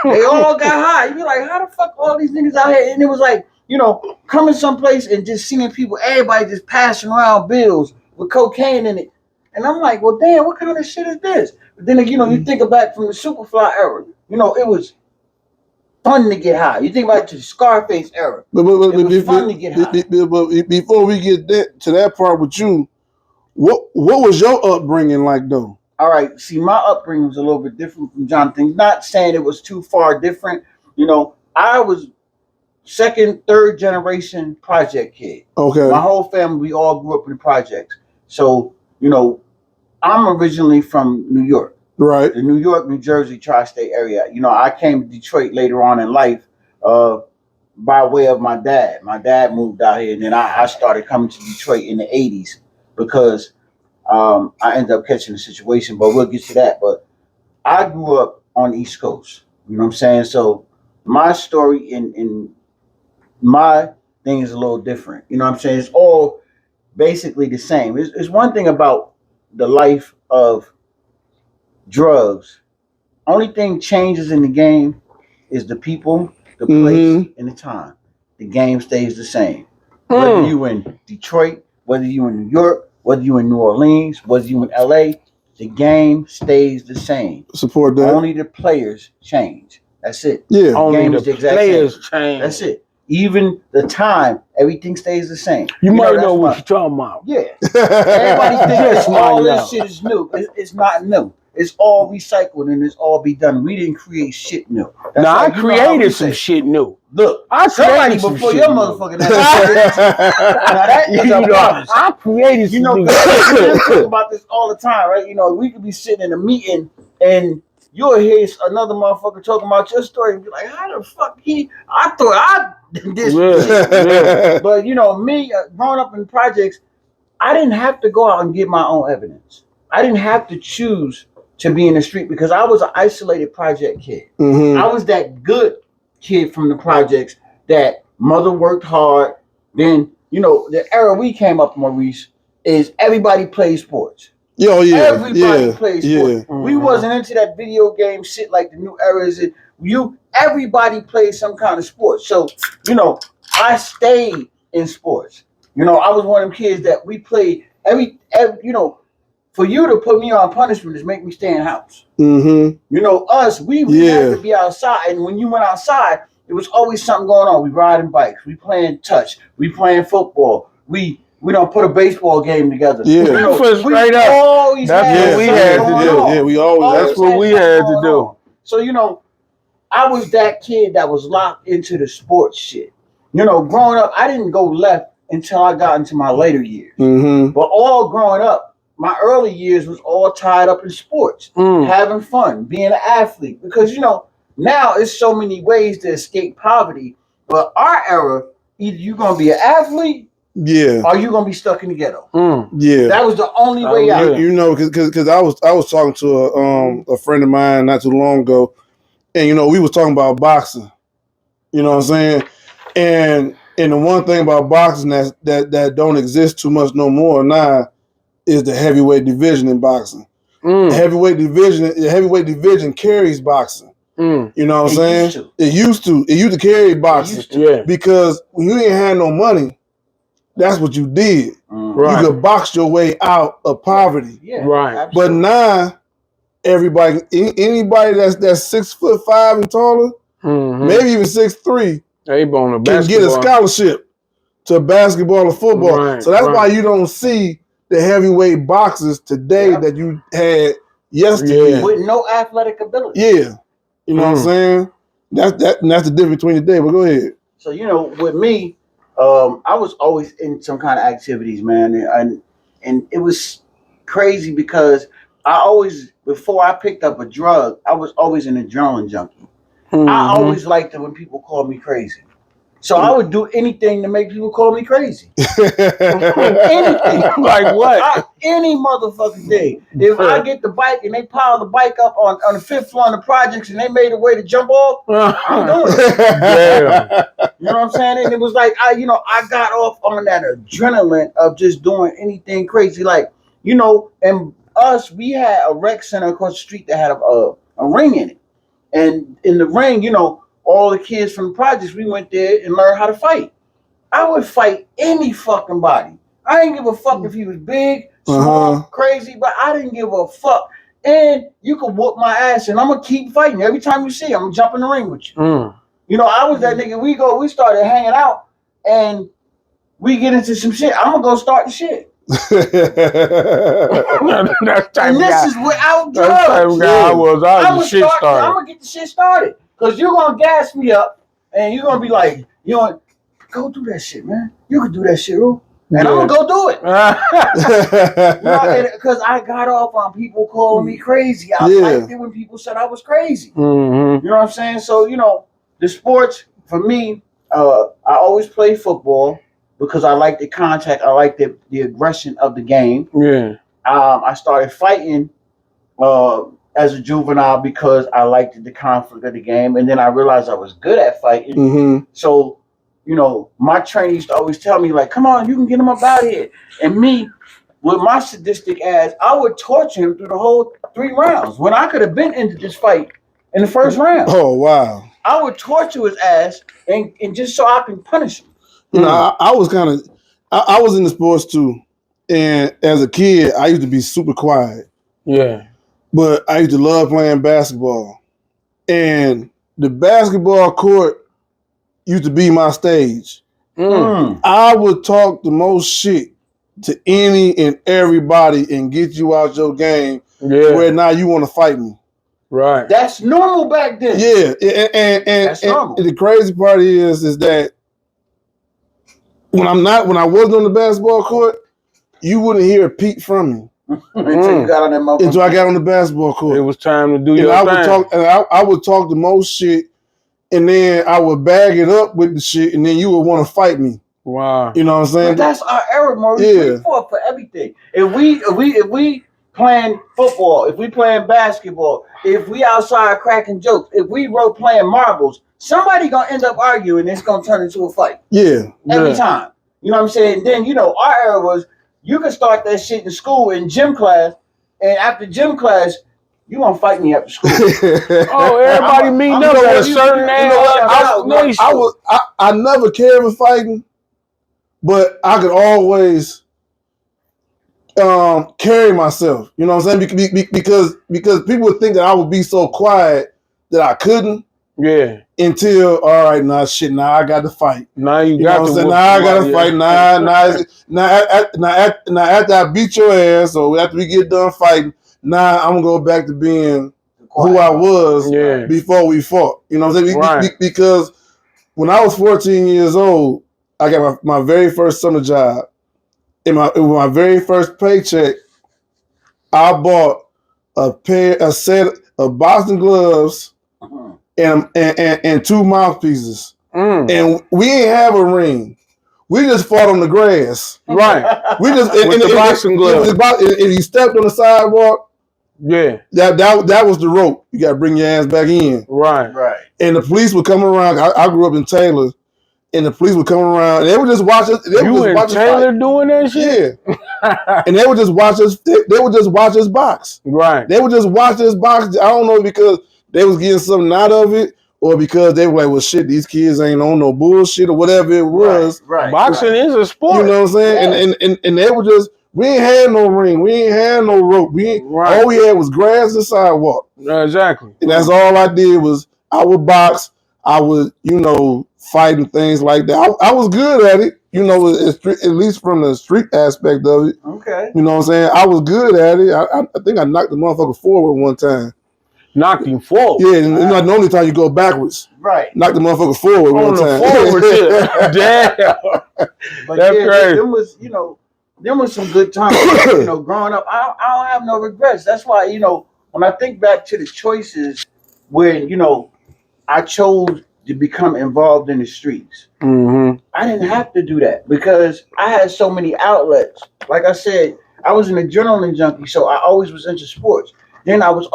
They all got high. You be like, how the fuck all these niggas out here? And it was like, coming someplace and just seeing people, everybody just passing around bills with cocaine in it. And I'm like, well, damn, what kind of shit is this? But then, you think back from the Superfly era. It was fun to get high. You think about the Scarface era. It was fun to get high. But before we get to that part with you, what was your upbringing like, though? All right. See, my upbringing was a little bit different from Jonathan. Not saying it was too far different. I was second, third generation project kid. Okay. My whole family, we all grew up in projects. So, I'm originally from New York. Right. The New York, New Jersey, tri-state area. I came to Detroit later on in life by way of my dad. My dad moved out here, and then I started coming to Detroit in the 80s because I ended up catching a situation, but we'll get to that. But I grew up on the East Coast. You know what I'm saying? So my story in my thing is a little different. You know what I'm saying? It's all basically the same. It's one thing about the life of drugs. Only thing changes in the game is the people, the place, and the time. The game stays the same. Whether you in Detroit, whether you in New York, whether you in New Orleans, whether you in LA, the game stays the same. Support that. Only the players change. That's it. Yeah. Only the players change. That's it. Even the time, everything stays the same. You might know what you're talking about. Yeah. Everybody thinks all this shit is new. It's not new. It's all recycled and it's all be done. We didn't create shit new. Now I created some shit new. Look, I somebody created before your motherfucking ass. Now that is a promise. I created some new we talk about this all the time, right? We could be sitting in a meeting and you'll hear another motherfucker talking about your story and be like, how the fuck I thought I did this. Yeah. But me growing up in projects, I didn't have to go out and get my own evidence. I didn't have to choose to be in the street because I was an isolated project kid. Mm-hmm. I was that good kid from the projects that mother worked hard. Then, the era we came up, Maurice, is everybody plays sports. Oh, yeah. Everybody plays sports. Yeah. We wasn't into that video game shit like the new era is. Everybody plays some kind of sport. So, I stayed in sports. I was one of them kids that we played every for you to put me on punishment is make me stay in house. Mm-hmm. Us, we had to be outside. And when you went outside, there was always something going on. We riding bikes. We playing touch. We playing football. We don't put a baseball game together. Yeah. Straight up. That's what we had to do. Yeah, we always. That's what we had to do. So, I was that kid that was locked into the sports shit. Growing up, I didn't go left until I got into my later years. Mm-hmm. But all growing up, my early years was all tied up in sports, having fun, being an athlete. Because, now it's so many ways to escape poverty. But our era, either you're going to be an athlete Yeah. Or you gonna be stuck in the ghetto. Yeah. That was the only way out. You know, because I was talking to a friend of mine not too long ago, and you know we was talking about boxing. You know what I'm saying? And the one thing about boxing that don't exist too much no more now is the heavyweight division in boxing. The heavyweight division carries boxing. You know what I'm saying? It used to carry boxing. Yeah. Because when you ain't had no money, that's what you did. Right. You could box your way out of poverty. Yeah. Right. Absolutely. But now anybody that's 6'5" and taller, maybe even 6'3", can get a scholarship to basketball or football. Right, so that's why you don't see the heavyweight boxers today that you had yesterday. With no athletic ability. Yeah. You know what I'm saying? That's the difference between the day. But go ahead. So, you know, with me, I was always in some kind of activities, man. And it was crazy because I always, before I picked up a drug, I was always an adrenaline junkie. I always liked it when people called me crazy. So I would do anything to make people call me crazy. Anything. Like what? Any motherfucking day. If I get the bike and they pile the bike up on the 5th floor on the projects and they made a way to jump off, I'm doing it. Damn. You know what I'm saying? And it was like, I got off on that adrenaline of just doing anything crazy. Like, you know, and we had a rec center across the street that had a ring in it. And in the ring, you know, all the kids from the projects, we went there and learned how to fight. I would fight any fucking body. I didn't give a fuck if he was big, small, crazy, but I didn't give a fuck. And you could whoop my ass, and I'm gonna keep fighting. Every time you see, I'm gonna jump in the ring with you. You know, I was that nigga. We started hanging out, and we get into some shit. I'm gonna go start the shit. And this is without drugs. I was shit started. I'm gonna get the shit started. Because you're going to gas me up and you're going to be like, go do that shit, man. You can do that shit, bro. And I'm going to go do it. Because I got off on people calling me crazy. I liked it when people said I was crazy. You know what I'm saying? So, you know, the sports, for me, I always play football because I like the contact. I like the aggression of the game. Yeah. I started fighting as a juvenile because I liked the conflict of the game, and then I realized I was good at fighting. So, you know, my trainer used to always tell me, like, come on, you can get him up out of here. And me, with my sadistic ass, I would torture him through the whole 3 rounds when I could have been into this fight in the first round. Oh, wow. I would torture his ass and just so I can punish him. You know, I was kind of, I was in the sports too. And as a kid, I used to be super quiet. Yeah. But I used to love playing basketball. And the basketball court used to be my stage. I would talk the most shit to any and everybody and get you out your game where now you want to fight me. Right. That's normal back then. Yeah. That's normal. And the crazy part is that when I wasn't on the basketball court, you wouldn't hear a peep from me. Until you got on that motherfucker. Until I got on the basketball court. It was time to do your thing. I would talk the most shit, and then I would bag it up with the shit, and then you would want to fight me. Wow. You know what I'm saying? But that's our era, Maurice. We fought for everything. If we playing football, if we playing basketball, if we outside cracking jokes, if we were playing marbles, somebody gonna end up arguing. It's gonna turn into a fight. Yeah. Every time. You know what I'm saying? And then, you know, our era was, you can start that shit in school in gym class, and after gym class, you gonna fight me after school. Everybody meeting up at a certain age. I never cared for fighting, but I could always carry myself. You know what I'm saying? Because people would think that I would be so quiet that I couldn't. Yeah. Until, all right, now I got to fight. Now you got to. Now I got to fight. Now after I beat your ass, or after we get done fighting, now I'm gonna go back to being who I was before we fought. You know what I'm saying? Right. Because when I was 14 years old, I got my very first summer job. In my very first paycheck, I bought a set of boxing gloves and 2 mouthpieces. And we ain't have a ring. We just fought on the grass. Right. We just With the boxing glove. If he stepped on the sidewalk, Yeah. That was the rope. You got to bring your ass back in. Right. Right. And the police would come around. I grew up in Taylor, and the police would come around. And they would just watch us. You and Taylor doing that shit? Yeah. And they would just watch us. They would just watch us box. Right. They would just watch us box. I don't know because they was getting something out of it, or because they were like, well, shit, these kids ain't on no bullshit or whatever it was. Right. Boxing is a sport. You know what I'm saying? Yeah. And they would just. We ain't had no ring. We ain't had no rope. All we had was grass and sidewalk. Exactly. And that's all I did was I would box. I would, fight and things like that. I was good at it, at least from the street aspect of it. Okay. You know what I'm saying? I was good at it. I think I knocked the motherfucker forward one time. Knocked him forward? Yeah, and not the only time you go backwards. Right. Knocked the motherfucker forward one time. Forward shit. Damn. But that's crazy. There was some good times. Growing up, I don't have no regrets. That's why, when I think back to the choices when, I chose to become involved in the streets. Mm-hmm. I didn't have to do that because I had so many outlets. Like I said, I was an adrenaline junkie, so I always was into sports. Then I was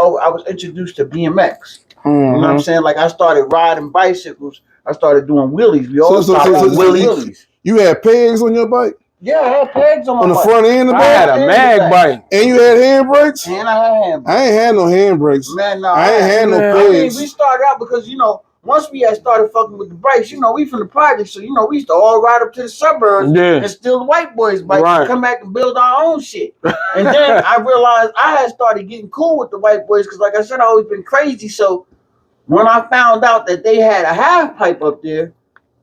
introduced to BMX. Mm-hmm. You know what I'm saying? Like I started riding bicycles. I started doing wheelies. We all started doing wheelies. You had pegs on your bike? Yeah, I had pegs on my the bike. front end of the bike? I had a mag bike. And you had handbrakes? And I had handbrakes. I ain't had no handbrakes. Man, no. I ain't had no pegs. We started out because, once we had started fucking with the bikes, we from the project, so, we used to all ride up to the suburbs and steal the white boys' bikes and come back and build our own shit. And then I realized I had started getting cool with the white boys because, like I said, I always been crazy. So when I found out that they had a half pipe up there,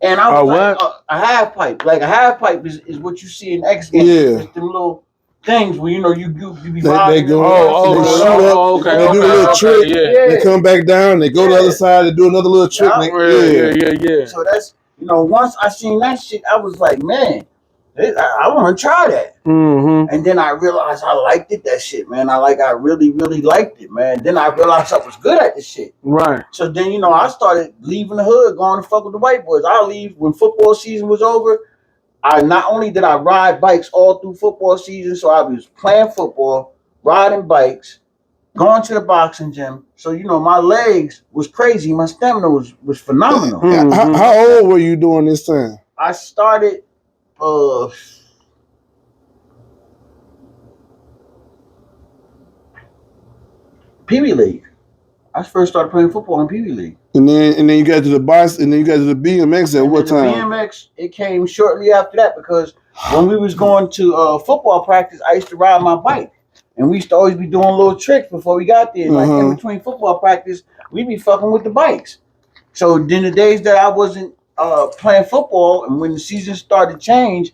and I was a half pipe. Like a half pipe is what you see in X Games. Yeah. It's them little things where you be they riding. They shoot up. Okay. They do a little trick. Yeah. They come back down. They go to the other side. They do another little trick. Yeah. So that's once I seen that shit, I was like, man, I want to try that. Mm-hmm. And then I realized I liked it. That shit, man. I really, really liked it, man. Then I realized I was good at this shit. Right. So then, I started leaving the hood, going to fuck with the white boys. I leave when football season was over. Not only did I ride bikes all through football season, so I was playing football, riding bikes, going to the boxing gym. So, my legs was crazy. My stamina was phenomenal. Mm-hmm. How old were you during this time? I started Pee Wee League. I first started playing football in Pee Wee League. And then you got to the bus, and then you got to the BMX at what time? BMX, it came shortly after that because when we was going to football practice, I used to ride my bike. And we used to always be doing little tricks before we got there. Like in between football practice, we'd be fucking with the bikes. So then the days that I wasn't playing football and when the season started to change,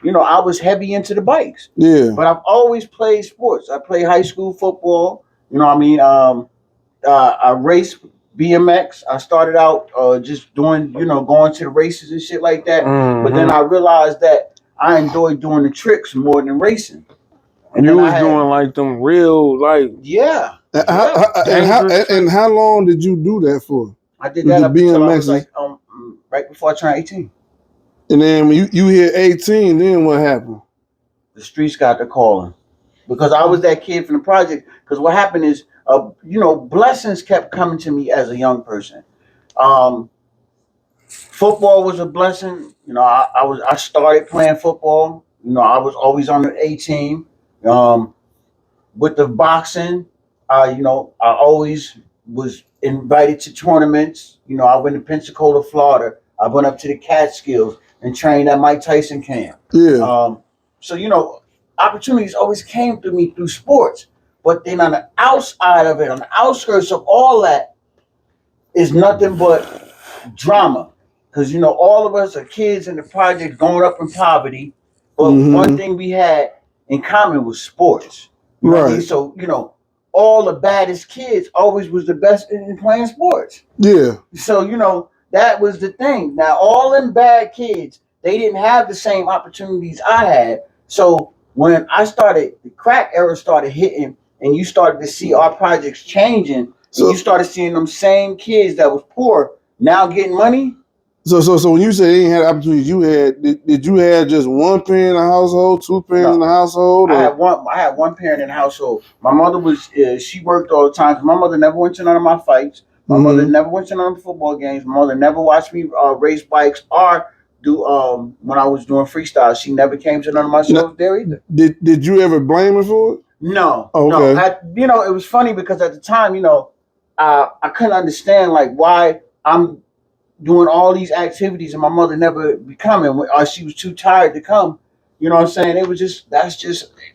I was heavy into the bikes. Yeah. But I've always played sports. I played high school football. I raced BMX. I started out just doing, going to the races and shit like that. Mm-hmm. But then I realized that I enjoyed doing the tricks more than racing. And you was doing like them real, like... Yeah. And how long did you do that for? I did that up until I was like, right before I turned 18. And then when you hit 18, then what happened? The streets got to calling. Because I was that kid from the project. Because what happened is, blessings kept coming to me as a young person. Football was a blessing. I started playing football. I was always on the A team. With the boxing, I always was invited to tournaments. I went to Pensacola, Florida. I went up to the Catskills and trained at Mike Tyson camp. Yeah. So, opportunities always came to me through sports. But then on the outside of it, on the outskirts of all that, is nothing but drama. Because, all of us are kids in the project growing up in poverty. But one thing we had in common was sports. You know what I mean? So, all the baddest kids always was the best in playing sports. Yeah. So, that was the thing. Now, all them bad kids, they didn't have the same opportunities I had. So, when the crack era started hitting, and you started to see our projects changing, and you started seeing them same kids that was poor now getting money. So when you say you ain't had opportunities, you had did you have just one parent in the household, two parents in the household? Or? I had one parent in the household. My mother was she worked all the time. 'Cause my mother never went to none of my fights. My mother never went to none of the football games. My mother never watched me race bikes or do when I was doing freestyle. She never came to none of my shows there either. Did you ever blame her for it? No, oh, no. okay. It was funny because at the time, I couldn't understand like why I'm doing all these activities and my mother never be coming or she was too tired to come. You know what I'm saying? It was just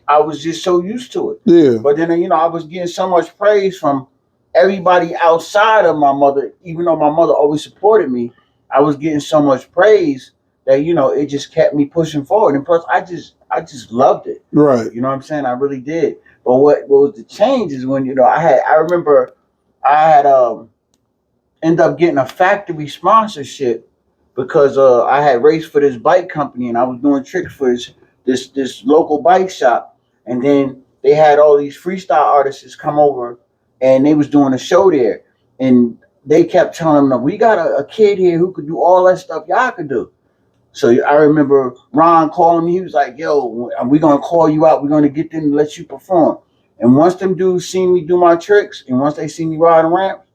I was just so used to it. Yeah. But then I was getting so much praise from everybody outside of my mother, even though my mother always supported me. I was getting so much praise that it just kept me pushing forward. And plus, I just loved it. Right. You know what I'm saying? I really did. But what was the change is when I remember I had end up getting a factory sponsorship because I had raced for this bike company and I was doing tricks for this local bike shop, and then they had all these freestyle artists come over and they was doing a show there, and they kept telling them, we got a kid here who could do all that stuff y'all could do. So I remember Ron calling me. He was like, yo, we're going to call you out. We're going to get them to let you perform. And once them dudes seen me do my tricks and once they see me riding ramps,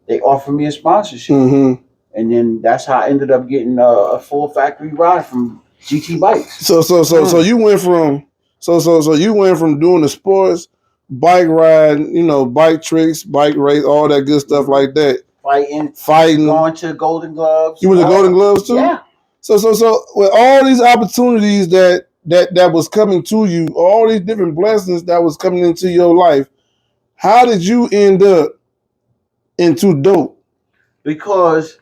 they offered me a sponsorship. Mm-hmm. And then that's how I ended up getting a full factory ride from GT Bikes. So you went from you went from doing the sports, bike riding, bike tricks, bike race, all that good stuff like that. Fighting. Going to Golden Gloves. You went to Golden Gloves too? Yeah. So with all these opportunities that was coming to you, all these different blessings that was coming into your life, how did you end up into dope? Because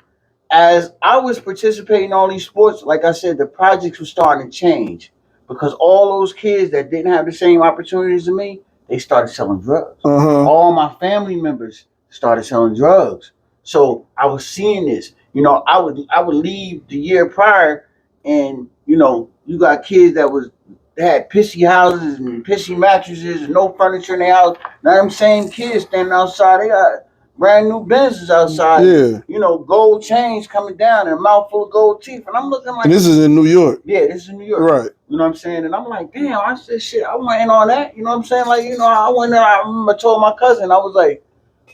as I was participating in all these sports, like I said, the projects were starting to change because all those kids that didn't have the same opportunities as me, they started selling drugs. Uh-huh. All my family members started selling drugs. So I was seeing this. I would leave the year prior, and you got kids that had pissy houses and pissy mattresses and no furniture in their house. Now them same kids standing outside, they got brand new Benzes outside. Yeah. Gold chains coming down and a mouthful of gold teeth. And I'm looking like, and this is in New York. Yeah, this is in New York. Right. You know what I'm saying? And I'm like, damn, I said, shit, I went in on that. You know what I'm saying? Like, I went in, I remember I told my cousin, I was like,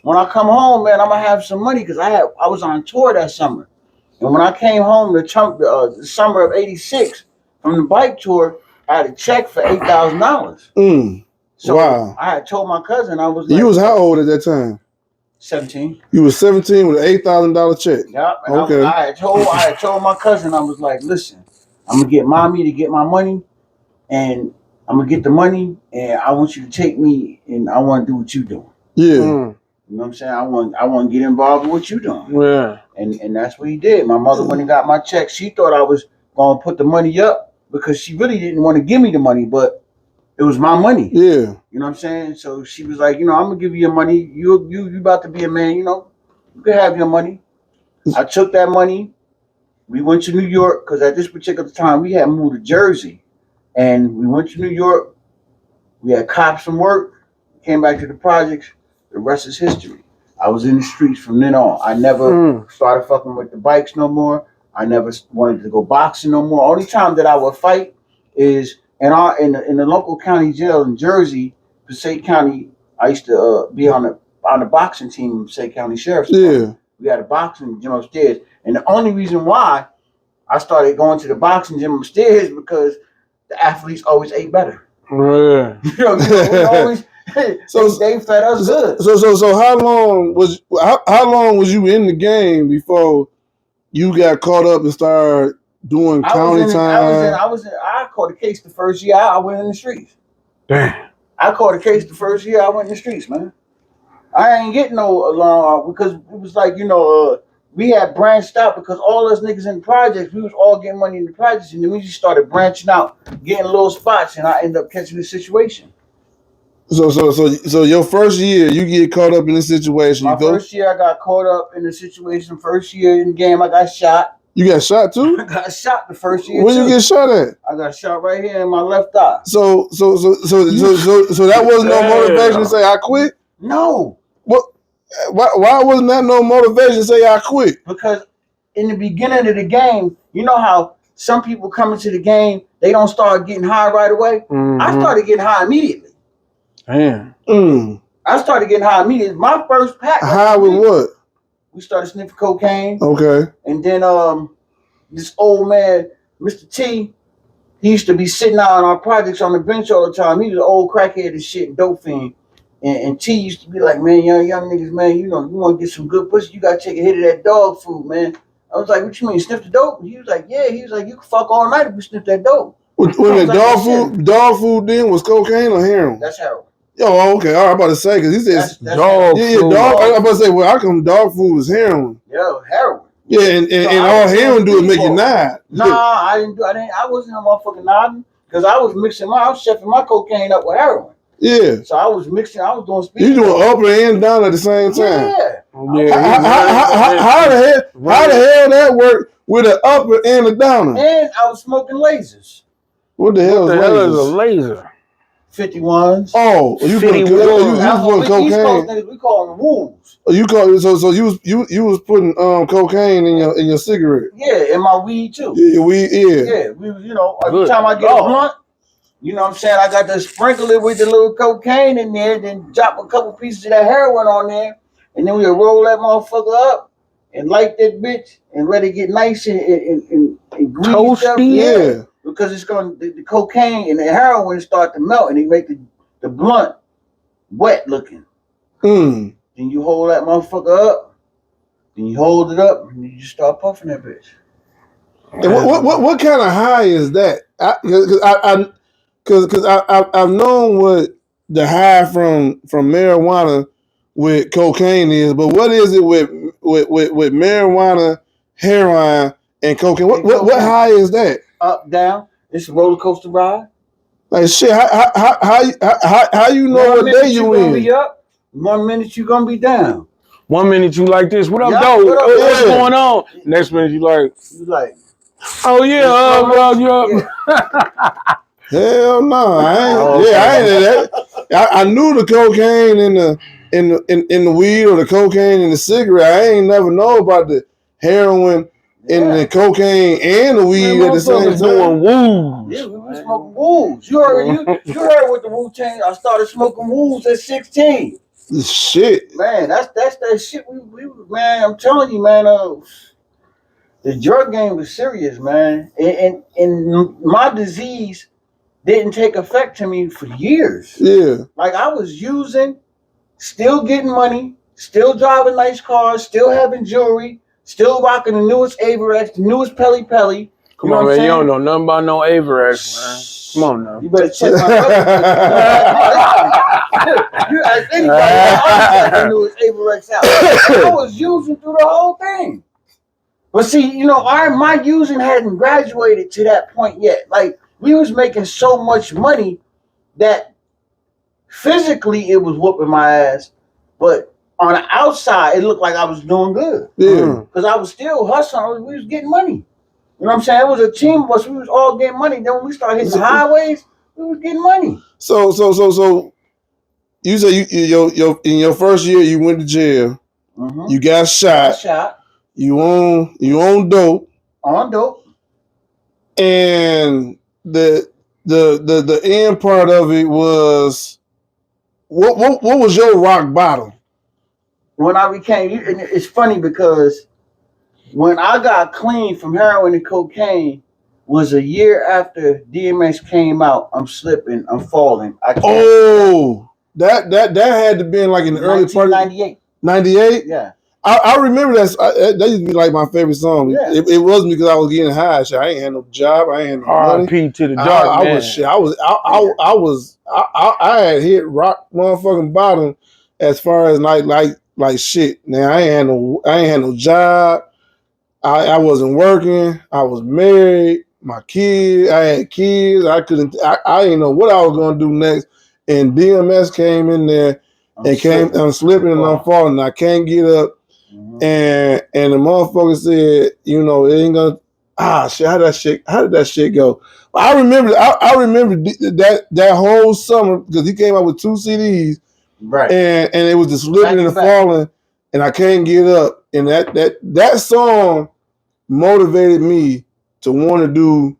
when I come home, man, I'm going to have some money because I was on tour that summer. And when I came home the summer of '86 from the bike tour, I had a check for $8,000. So wow. I had told my cousin, I was like, you was how old at that time? 17. You was 17 with an $8,000 check. Yep. And okay. I had told my cousin, I was like, listen, I'm gonna get mommy to get my money, and I'm gonna get the money, and I want you to take me, and I want to do what you doing. Yeah. You know what I'm saying? I want to get involved with what you doing. Yeah. And that's what he did. My mother went and got my check. She thought I was gonna put the money up because she really didn't want to give me the money, but it was my money. Yeah. You know what I'm saying? So she was like, I'm gonna give you your money. You about to be a man, you can have your money. I took that money. We went to New York because at this particular time we had moved to Jersey, and we went to New York. We had cops from work. Came back to the projects. The rest is history. I was in the streets from then on. I never started fucking with the bikes no more. I never wanted to go boxing no more. Only time that I would fight is in the local county jail in Jersey, Passaic County. I used to be on the boxing team in Passaic County Sheriff's Department. Yeah. We had a boxing gym upstairs. And the only reason why I started going to the boxing gym upstairs because the athletes always ate better. Yeah. We always they fed us good. So how long was you in the game before you got caught up and started doing county time? I caught a case the first year I went in the streets. Damn. I caught a case the first year I went in the streets, man. I ain't getting no long because it was like, we had branched out because all us niggas in the projects, we was all getting money in the projects, and then we just started branching out, getting little spots, and I ended up catching the situation. So your first year, you get caught up in this situation. First year, I got caught up in the situation. First year in the game, I got shot. You got shot too? I got shot the first year. Where you get shot at? I got shot right here in my left eye. So that wasn't no motivation to say I quit? No. What? Why wasn't that no motivation to say I quit? Because in the beginning of the game, you know how some people come into the game, they don't start getting high right away. Mm-hmm. I started getting high immediately. Damn. I started getting high immediately. My first pack. High with what? We started sniffing cocaine. Okay. And then this old man, Mr. T, he used to be sitting out on our projects on the bench all the time. He was an old crackhead and shit, and dope fiend. And T used to be like, man, young niggas, man, you know, you want to get some good pussy, you got to take a hit of that dog food, man. I was like, what you mean, sniff the dope? He was like, yeah. He was like, you can fuck all night if you sniff that dope. When the dog food then was cocaine or heroin? That's heroin. Oh, okay. All right, I'm about to say, because he says dog food. Yeah, dog. I'm about to say, well, how come dog food is heroin? Yo, heroin. Yeah, and all heroin do is make you nod. Nah, I wasn't a motherfucking nodding, because I was chefing my cocaine up with heroin. Yeah. So I was doing speed. You doing up and down at the same time. Yeah. How the hell that work with an upper and a downer? And I was smoking lasers. What the hell is a laser? 51s. Oh, you putting cocaine. We call them wolves. Oh, you was putting cocaine in your cigarette. Yeah, in my weed too. Yeah, weed. Yeah, we every time I get a blunt, you know what I'm saying, I got to sprinkle it with the little cocaine in there, then drop a couple pieces of that heroin on there, and then we'll roll that motherfucker up and light that bitch and let it get nice and greased up. Yeah. Because it's going the cocaine and the heroin start to melt and they make the blunt wet looking. Then you hold that motherfucker up, then you hold it up, and you just start puffing that bitch. And what kind of high is that? Because I've known what the high from marijuana with cocaine is, but what is it with marijuana, heroin, and cocaine? What high is that? Up, down. It's a roller coaster ride. Like shit. How you know what day you in? Be up. 1 minute you gonna be down. 1 minute you like this. What up, though? What's going on? Next minute you like. Oh yeah. Hell no, I ain't that. I knew the cocaine in the weed or the cocaine in the cigarette. I ain't never know about the heroin and the cocaine and the weed at the same time. Doing woos. Yeah, we were smoking woos. You heard with the Wu-Tang. I started smoking woos at 16. Shit, man, that's that shit. We man, I'm telling you, man. The drug game was serious, man, and my disease didn't take effect to me for years. Yeah, like I was using, still getting money, still driving nice cars, still having jewelry, still rocking the newest Averex, the newest Pelly. Come on, man, you don't know nothing about no Averex, man. Come on now. You better check my You ask anybody, I knew it was Averex out. I was using through the whole thing. But see, my using hadn't graduated to that point yet. Like, we was making so much money that physically it was whooping my ass, but on the outside, it looked like I was doing good. Yeah. Because I was still hustling. We was getting money. You know what I'm saying? It was a team of us. We was all getting money. Then when we started hitting the highways, we was getting money. So you say you in your first year you went to jail. Mm-hmm. You got shot. You own dope. On dope. And the end part of it was what was your rock bottom? When I became, and it's funny because when I got clean from heroin and cocaine was a year after DMX came out. I'm slipping, I'm falling. That had to be like in the early part of 98. 98? Yeah. I remember that used to be like my favorite song. Yeah. It wasn't because I was getting high. Shit. I ain't had no job. I ain't had no money. R.I.P. to the dark man. I had hit rock motherfucking bottom as far as like shit. Now I ain't had no job. I wasn't working. I was married. My kids. I had kids. I didn't know what I was gonna do next. And DMS came in there I'm slipping and I'm falling. And I can't get up. Mm-hmm. And the motherfucker said, it ain't gonna. Shit. How did that shit go? I remember that whole summer because he came out with 2 CDs. Right. And it was the slipping and the falling, and I can't get up. And that song motivated me to want to do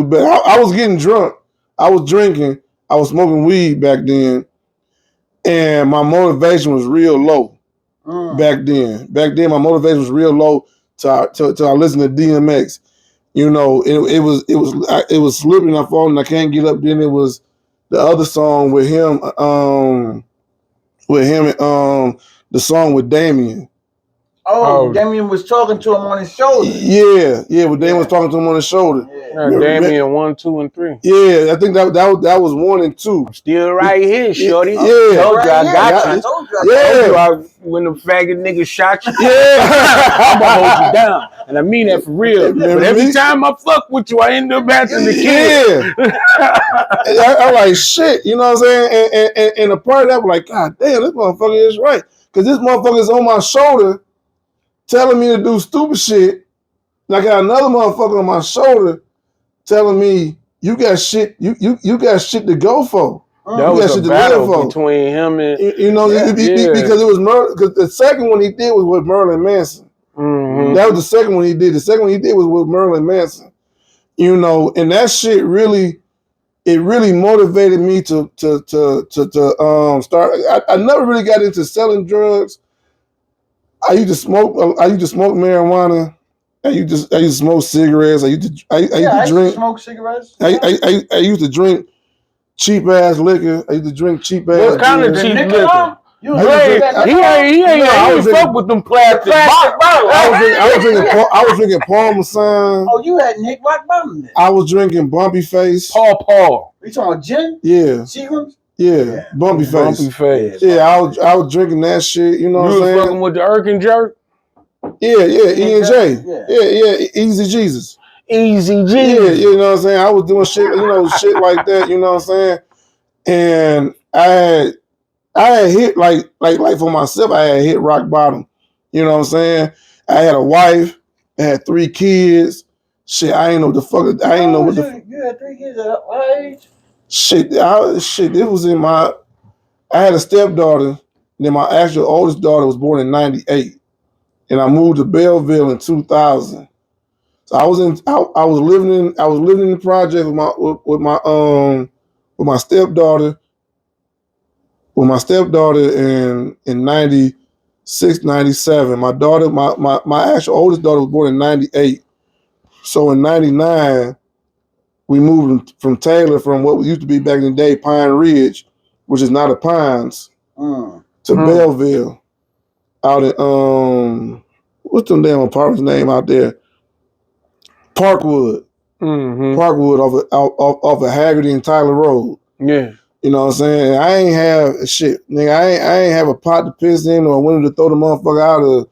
better. I was getting drunk. I was drinking. I was smoking weed back then, and my motivation was real low back then. Back then, my motivation was real low till I listened to DMX. You know, it was slipping and falling. I can't get up. Then it was the other song with him, the song with Damien. Oh, Damien was talking to him on his shoulder. Yeah, when Damien was talking to him on his shoulder. Damien 1, 2, and 3. Yeah, I think that was 1 and 2. Still right here, shorty. Yeah, told you I got you. Told you When the faggot nigga shot you, Yeah. I'm gonna hold you down, and I mean that for real. But every time I fuck with you, I end up after the kid. Yeah. I'm like, shit, you know what I'm saying? And a part of that was like, God damn, this motherfucker is right. Because this motherfucker is on my shoulder telling me to do stupid shit. And I got another motherfucker on my shoulder telling me, you got shit to go for. That was a battle between him and because it was because the second one he did was with Merlin Manson. Mm-hmm. That was the second one he did. The second one he did was with Merlin Manson. You know, and that shit really motivated me to start. I never really got into selling drugs. I used to smoke marijuana. I used to smoke cigarettes. I used to drink. Smoke cigarettes. I used to drink cheap ass liquor. I used to drink cheap ass. What kind of cheap liquor? He ain't fuck with them plastic bottles. I was drinking Parmesan. Oh, you had Nick Rock Bottom. I was drinking Bumpy Face. Paul. You talking about gin? Yeah. Seagrams? Yeah. Bumpy Face. Yeah, I was drinking that shit. You know what I'm saying? You was fucking with the Irk and Jerk? Yeah, E&J. Yeah, Easy Jesus. Easy Jesus. Yeah, you know what I'm saying? I was doing shit, shit like that, you know what I'm saying? And I had hit like for myself, I had hit rock bottom. You know what I'm saying? I had a wife, I had 3 kids. Shit, I ain't know the fuck. You had 3 kids at what age? Shit, it was in my. I had a stepdaughter. Then my actual oldest daughter was born in '98, and I moved to Belleville in 2000. So I was living in the project with my stepdaughter. With my stepdaughter in 96, 97. My daughter, my actual oldest daughter was born in 98. So in 99, we moved from Taylor, from what used to be back in the day, Pine Ridge, which is now the Pines, to Belleville, out at what's them damn apartments name out there? Parkwood. Mm-hmm. Parkwood off of Haggerty and Tyler Road. Yeah. You know what I'm saying? I ain't have shit, nigga. I ain't have a pot to piss in or a window to throw the motherfucker out of.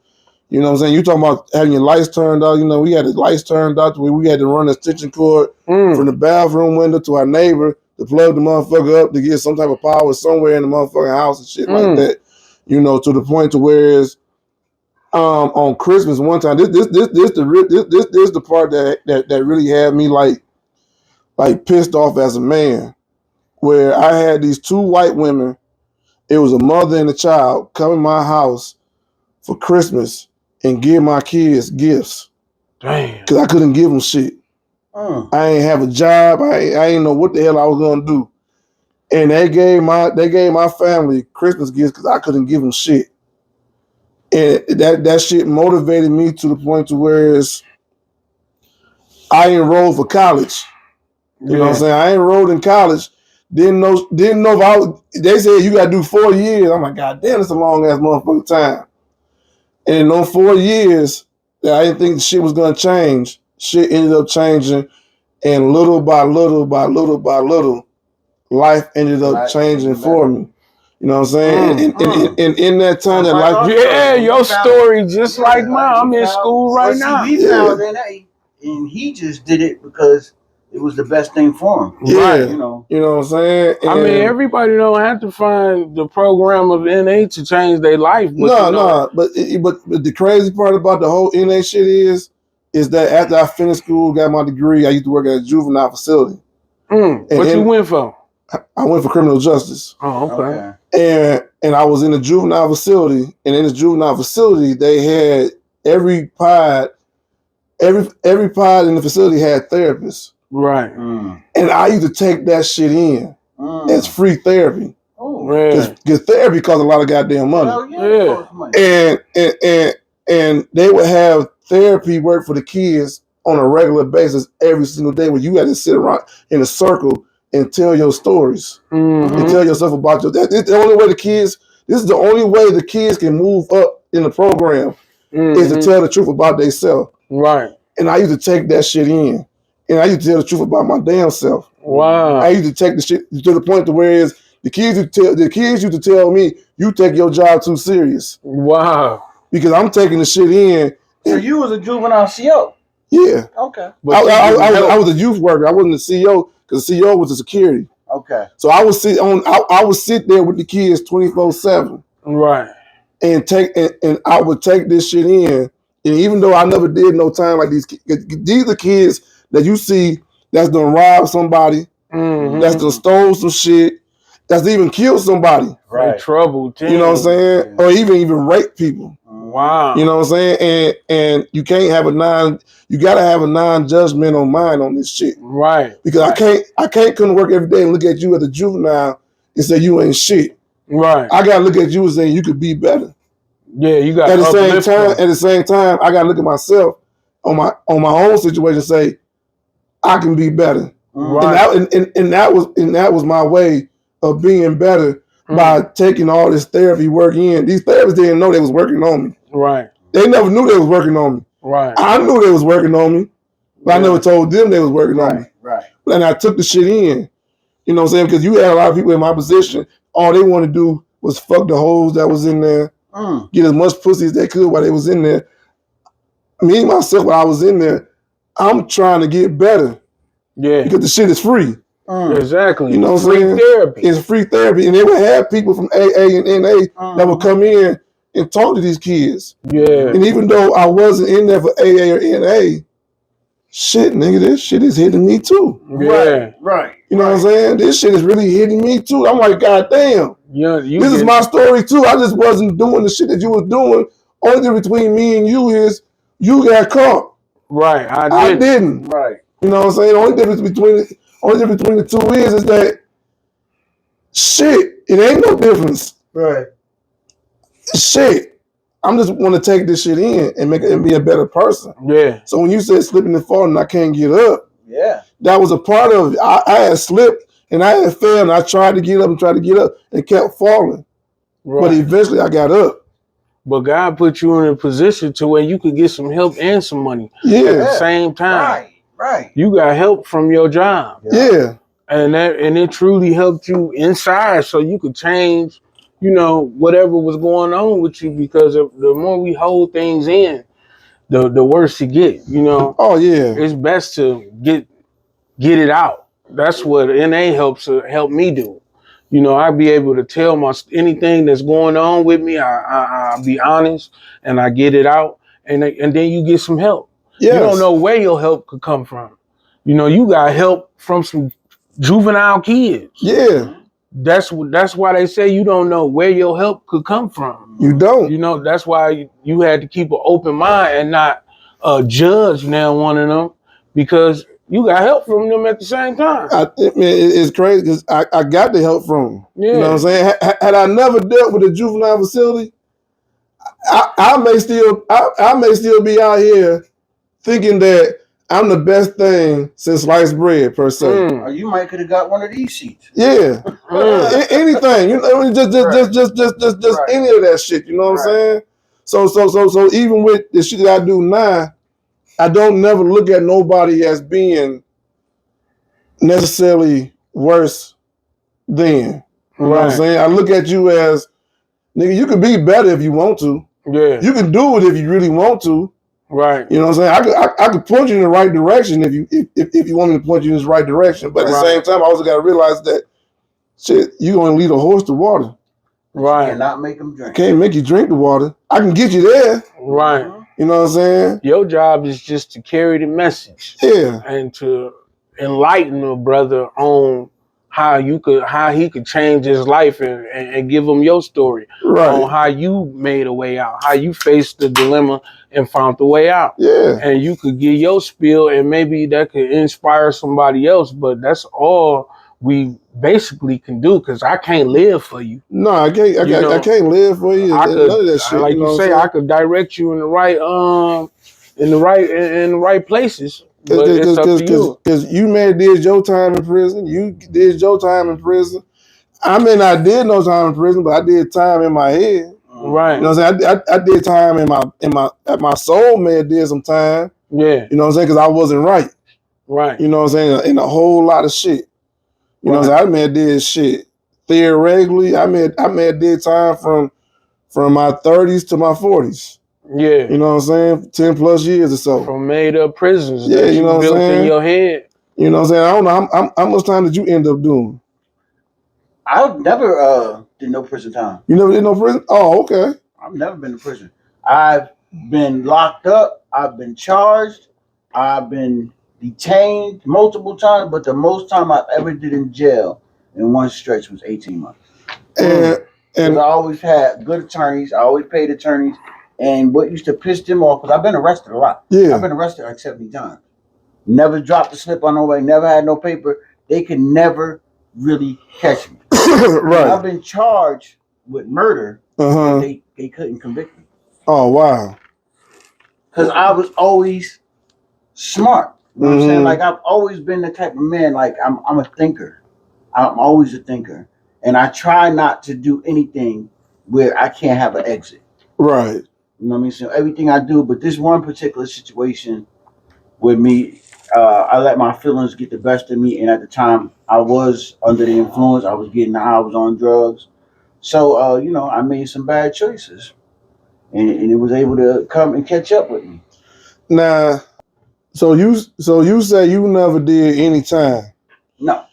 You know what I'm saying? You talking about having your lights turned out. You know, we had the lights turned out where we had to run a extension cord from the bathroom window to our neighbor to plug the motherfucker up to get some type of power somewhere in the motherfucking house and shit like that. You know, to the point to where is on Christmas one time. This the part that really had me like pissed off as a man. Where I had these 2 white women, it was a mother and a child, come in my house for Christmas and give my kids gifts. Damn. Because I couldn't give them shit. I ain't have a job. I ain't know what the hell I was gonna do. And they gave my family Christmas gifts because I couldn't give them shit. And that shit motivated me to the point to where I enrolled for college. You know what I'm saying? I enrolled in college. Didn't know if I was, they said you gotta do 4 years. I'm like, God damn, it's a long ass motherfucking time. And in those 4 years, I didn't think the shit was gonna change. Shit ended up changing, and little by little, life ended up changing for me. You know what I'm saying? And in that time that life, your story just like mine. I'm in school right now. He found NA, and he just did it because it was the best thing for him. Yeah, right, you know what I'm saying? And I mean, everybody don't have to find the program of NA to change their life. But but the crazy part about the whole NA shit is that after I finished school, got my degree, I used to work at a juvenile facility. What you went for? I went for criminal justice. Oh, okay. And I was in a juvenile facility, and in the juvenile facility, they had every pod every pod in the facility had therapists. Right. And I used to take that shit in as free therapy. Because therapy costs a lot of goddamn money. Hell yeah, it costs money. And they would have therapy work for the kids on a regular basis every single day, where you had to sit around in a circle and tell your stories and tell yourself about your. This is the only way the kids can move up in the program is to tell the truth about themselves. Right. And I used to take that shit in, and I used to tell the truth about my damn self. Wow. I used to take the shit to the point to where the kids used to tell me, "You take your job too serious." Wow. Because I'm taking the shit in. So you was a juvenile CO? Yeah. Okay. But I was a youth worker. I wasn't a CEO because the CEO was a security. Okay. So I would sit there with the kids 24/7. Right. And I would take this shit in. And even though I never did no time like these are kids that you see that's gonna rob somebody, that's gonna stole some shit, that's even killed somebody. Right. Trouble too. You know what I'm saying? Or even rape people. Wow. You know what I'm saying? And you can't have you gotta have a non-judgmental mind on this shit. Right. Because I can't come to work every day and look at you as a juvenile and say you ain't shit. Right. I gotta look at you and say you could be better. Yeah, you got at the same time, I gotta look at myself on my own situation and say, I can be better. Right. And that was my way of being better by taking all this therapy work in. These therapists didn't know they was working on me. Right. They never knew they was working on me. Right. I knew they was working on me, but I never told them they was working on me. Right. And I took the shit in. You know what I'm saying? Because you had a lot of people in my position, all they wanted to do was fuck the hoes that was in there, get as much pussy as they could while they was in there. Me, myself, while I was in there, I'm trying to get better. Yeah. Because the shit is free. Exactly. You know what I'm saying? Therapy. It's free therapy. And they would have people from AA and NA that would come in and talk to these kids. Yeah. And even though I wasn't in there for AA or NA, shit, nigga, this shit is hitting me too. Yeah. Right. You know what I'm saying? This shit is really hitting me too. I'm like, God damn. Yeah, this is my story too. I just wasn't doing the shit that you was doing. Only difference between me and you is you got caught. Right. I didn't. Right. You know what I'm saying? The only difference between the two is that shit, it ain't no difference. Right. Shit. I'm just want to take this shit in and make it and be a better person. Yeah. So when you said slipping and falling, I can't get up. Yeah. That was a part of it. I had slipped and I had failed and I tried to get up and kept falling. Right. But eventually I got up. But God put you in a position to where you could get some help and some money at the same time. Right. You got help from your job. Yeah. And it truly helped you inside so you could change, whatever was going on with you, because the more we hold things in, the worse it get, Oh yeah. It's best to get it out. That's what NA helped me do. I be able to tell anything that's going on with me. I be honest and I get it out, and then you get some help. Yes. You don't know where your help could come from. You got help from some juvenile kids. Yeah. That's why they say you don't know where your help could come from. You don't. That's why you had to keep an open mind and not judge now one of them, because you got help from them at the same time. It's crazy because I got the help from them. Yeah. You know what I'm saying? Had I never dealt with a juvenile facility, I may still be out here thinking that I'm the best thing since sliced bread, per se. Or you might could have got one of these seats. Yeah. Anything. Just any of that shit. You know what I'm saying? So even with the shit that I do now, I don't never look at nobody as being necessarily worse than. You know what I'm saying? I look at you as, nigga, you could be better if you want to. Yeah. You can do it if you really want to. Right. You know what I'm saying? I could point you in the right direction if you want me to point you in the right direction. But at the same time, I also got to realize that shit, you going to lead a horse to water. Right. You cannot make them drink. Can't make you drink the water. I can get you there. Right. You know what I'm saying? Your job is just to carry the message. Yeah. And to enlighten a brother on how he could change his life and give him your story on how you made a way out, how you faced the dilemma and found the way out. Yeah. And you could give your spiel and maybe that could inspire somebody else, but that's all we basically can do because I can't live for you. No, I can't. I can't live for you. None of that shit. Like you say, I could direct you in the right places. But it's up to you. Because you may have did your time in prison. You did your time in prison. I mean, I did no time in prison, but I did time in my head. Right. You know what I'm saying? I did time in my soul may have did some time. Yeah. You know what I'm saying? Because I wasn't right. Right. You know what I'm saying? In a whole lot of shit. You know what I'm saying? I may have did shit. Theoretically, I may have did time from my 30s to my 40s. Yeah. You know what I'm saying? 10 plus years or so. From made up prisons that you know built in your head. You know what I'm saying? I don't know how much time did you end up doing? I never did no prison time. You never did no prison? Oh, okay. I've never been to prison. I've been locked up. I've been charged. I've been detained multiple times, but the most time I've ever did in jail in one stretch was 18 months. And I always had good attorneys. I always paid attorneys. And what used to piss them off, because I've been arrested a lot. Yeah. I've been arrested like 70 times. Never dropped a slip on nobody. Never had no paper. They could never really catch me. Right. And I've been charged with murder. They couldn't convict me. Oh, wow. Because I was always smart. You know what I'm saying? Like, I've always been the type of man, like, I'm a thinker. I'm always a thinker. And I try not to do anything where I can't have an exit. Right. You know what I mean? So everything I do, but this one particular situation with me, I let my feelings get the best of me. And at the time, I was under the influence. I was getting high. I was on drugs. So, I made some bad choices. And it was able to come and catch up with me. Now, so you say you never did any time? No.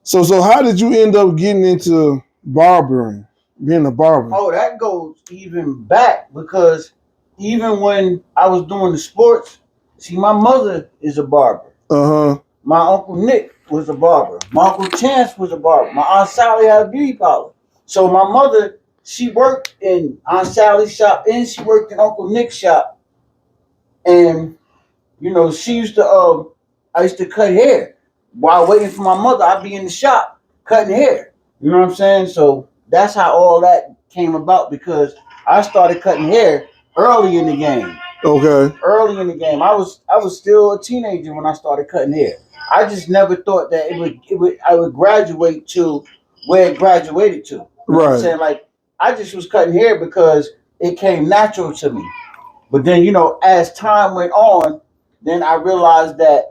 So how did you end up getting into barbering, being a barber? Oh, that goes even back because even when I was doing the sports, see, my mother is a barber. My Uncle Nick was a barber. My Uncle Chance was a barber. My Aunt Sally had a beauty parlor. So my mother, she worked in Aunt Sally's shop and she worked in Uncle Nick's shop. And, she used to, I used to cut hair. While waiting for my mother, I'd be in the shop cutting hair. You know what I'm saying? So that's how all that came about because I started cutting hair early in the game. Okay. Early in the game. I was still a teenager when I started cutting hair. I just never thought that I would graduate to where it graduated to. You know what I'm saying? Like, I just was cutting hair because it came natural to me. But then, as time went on, then I realized that,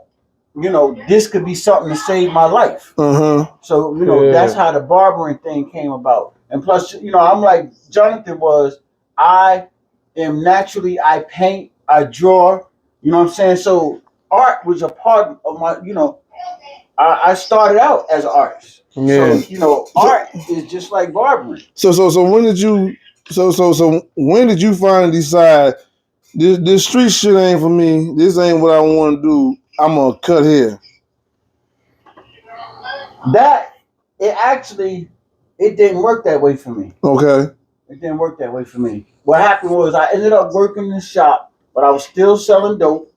this could be something to save my life. So, that's how the barbering thing came about. And plus, I'm like Jonathan was, I paint, I draw, you know what I'm saying? So art was a part of my, I started out as an artist. Yeah. So, art is just like barbering. So when did you when did you finally decide this street shit ain't for me, this ain't what I want to do, I'm gonna cut hair? It didn't work that way for me. Okay. It didn't work that way for me. What happened was I ended up working in the shop, but I was still selling dope,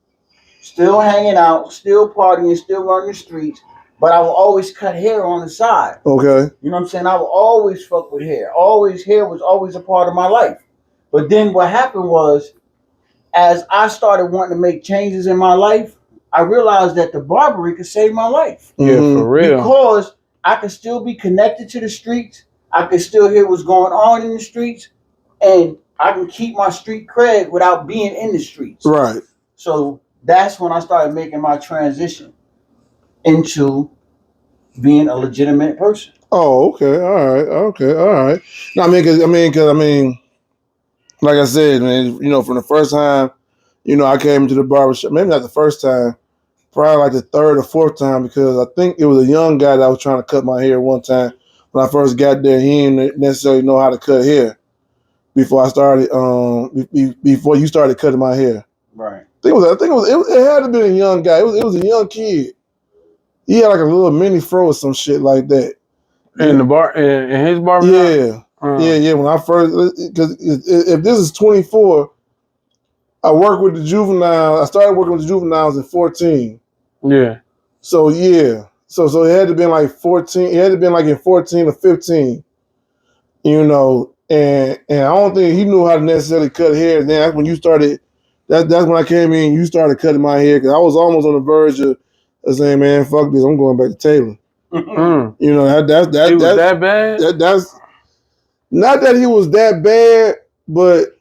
still hanging out, still partying, still running the streets, but I would always cut hair on the side. Okay. You know what I'm saying? I would always fuck with hair. Hair was always a part of my life. But then what happened was, as I started wanting to make changes in my life, I realized that the barbery could save my life. Yeah, for real. Because I could still be connected to the streets. I could still hear what's going on in the streets. And I can keep my street cred without being in the streets. Right. So that's when I started making my transition into being a legitimate person. Oh, okay. All right. Okay. All right. No, I mean, like I said, man, from the first time, I came into the barbershop, maybe not the first time, probably like the third or fourth time, because I think it was a young guy that was trying to cut my hair one time. When I first got there, he didn't necessarily know how to cut hair before I started, before you started cutting my hair. Right. I think it had to be a young guy. It was a young kid. He had like a little mini fro or some shit like that. In the bar, in his barber. Yeah. Yeah. When I first, because if this is 24, I worked with the juvenile. I started working with the juveniles in 14. Yeah. So yeah. So it had to be like 14. It had to be like in 14 or 15. You know, and I don't think he knew how to necessarily cut hair. And then that's when you started. That's when I came in. You started cutting my hair because I was almost on the verge of saying, "Man, fuck this. I'm going back to Taylor." You know, He was that bad. That's not that he was that bad, but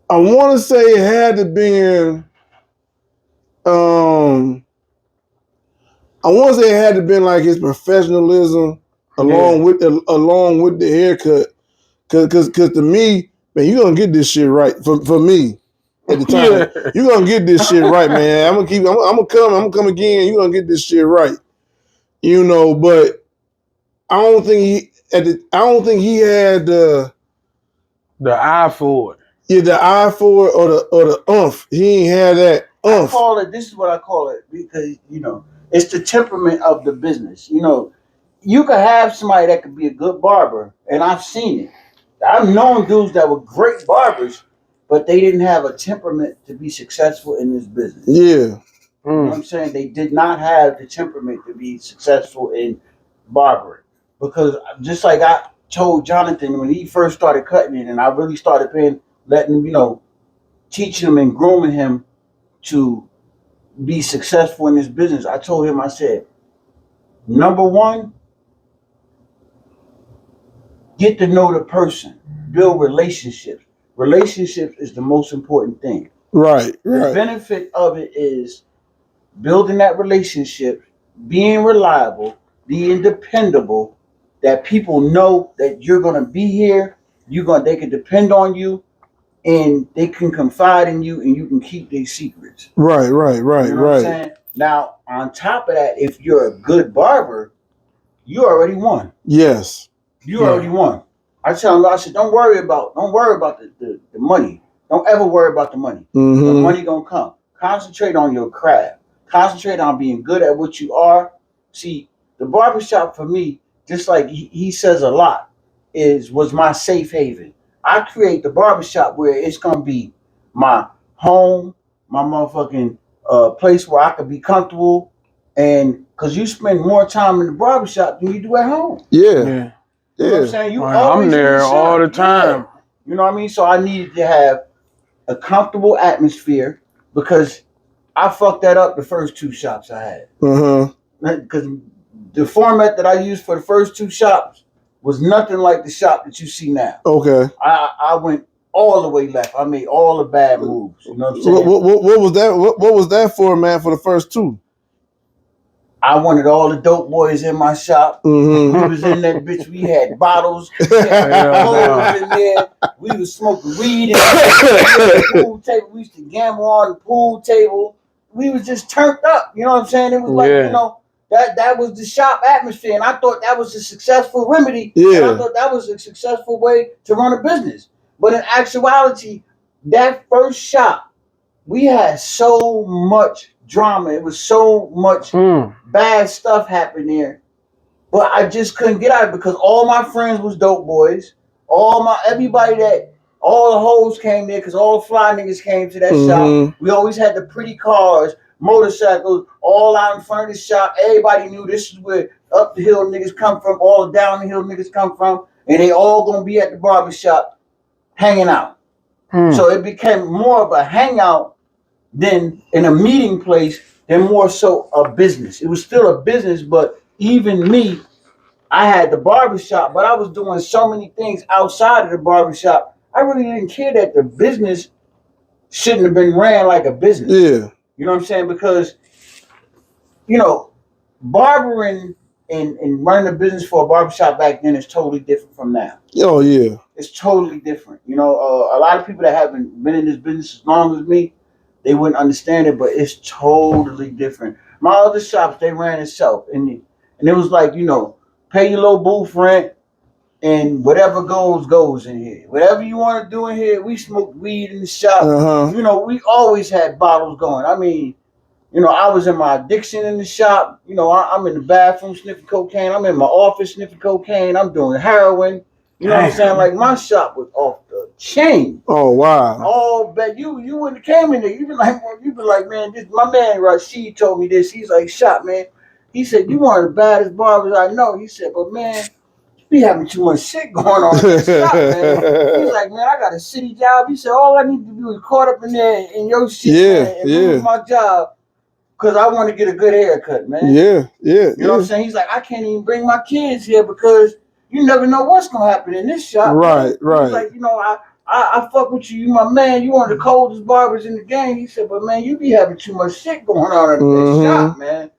I want to say it had to be. I want to say it had to been like his professionalism along with the haircut. Cause to me, man, you gonna get this shit right. For me, at the time, you gonna get this shit right, man. I'm gonna come again. You gonna get this shit right. You know, but I don't think he had the eye for it. Yeah, the eye for it or the umph. He ain't had that umph. This is what I call it, because, you know, it's the temperament of the business. You know, you could have somebody that could be a good barber, and I've seen it. I've known dudes that were great barbers, but they didn't have a temperament to be successful in this business. Yeah. You know what I'm saying? They did not have the temperament to be successful in barbering. Because just like I told Jonathan when he first started cutting it, and I really started letting him, you know, teaching him and grooming him to be successful in this business, I told him, I said, number one, get to know the person, build relationships. Relationships is the most important thing. Right. The benefit of it is building that relationship, being reliable, being dependable, that people know that you're gonna be here, they can depend on you, and they can confide in you, and you can keep their secrets. Right. You know what I'm saying? Now, on top of that, if you're a good barber, you already won. Yes. You already won. I tell them, I said, don't worry about the money. Don't ever worry about the money. Mm-hmm. The money gonna come. Concentrate on your craft. Concentrate on being good at what you are. See, the barbershop for me, just like he says a lot, was my safe haven. I create the barbershop where it's gonna be my home, my motherfucking place where I could be comfortable, and because you spend more time in the barbershop than you do at home. Yeah. You know what I'm saying? I'm there all the time. Yeah. You know what I mean? So I needed to have a comfortable atmosphere, because I fucked that up the first two shops I had. Because the format that I used for the first two shops was nothing like the shop that you see now. Okay. I went all the way left. I made all the bad moves. You know what I'm saying? What was that? What was that format for the first two? I wanted all the dope boys in my shop. Mm-hmm. We was in that bitch. We had bottles. We had clothes in there. We was smoking weed in the pool table. We used to gamble on the pool table. We was just turned up. You know what I'm saying? It was like, you know, that was the shop atmosphere. And I thought that was a successful remedy. Yeah. And I thought that was a successful way to run a business. But in actuality, that first shop, we had so much drama. It was so much bad stuff happening there, but I just couldn't get out of it because all my friends was dope boys. All the hoes came there because all the fly niggas came to that shop. We always had the pretty cars, motorcycles, all out in front of the shop. Everybody knew this is where up the hill niggas come from, all the down the hill niggas come from, and they all gonna be at the barbershop hanging out. So it became more of a hangout than in a meeting place, than more so a business. It was still a business, but even me, I had the barbershop, but I was doing so many things outside of the barbershop. I really didn't care that the business shouldn't have been ran like a business. Yeah. You know what I'm saying? Because, you know, barbering and running a business for a barbershop back then is totally different from now. Oh, yeah. It's totally different. You know, a lot of people that haven't been in this business as long as me, they wouldn't understand it, but it's totally different. My other shops, they ran itself, and it was like, you know, pay your little booth rent, and whatever goes in here. Whatever you want to do in here, we smoked weed in the shop. You know, we always had bottles going. I mean, You know, I was in my addiction in the shop. You know, I'm in the bathroom sniffing cocaine. I'm in my office sniffing cocaine. I'm doing heroin. You know what I'm saying? Like my shop was off the chain. Oh wow. Oh, but you wouldn't have came in there. You been like, man, this my man Rashid told me this. He's like, shot, man. He said, you one of the baddest barbers I know. He said, but man, be having too much shit going on in the shop, man. He's like, man, I got a city job. He said, all I need to do is caught up in there in your shit, man, and lose my job because I want to get a good haircut, man. Yeah. You know what I'm saying? He's like, I can't even bring my kids here because you never know what's gonna happen in this shop. Right, right. He's like, you know, I fuck with you. You my man. You one of the coldest barbers in the game. He said, but man, you be having too much shit going on in this shop, man.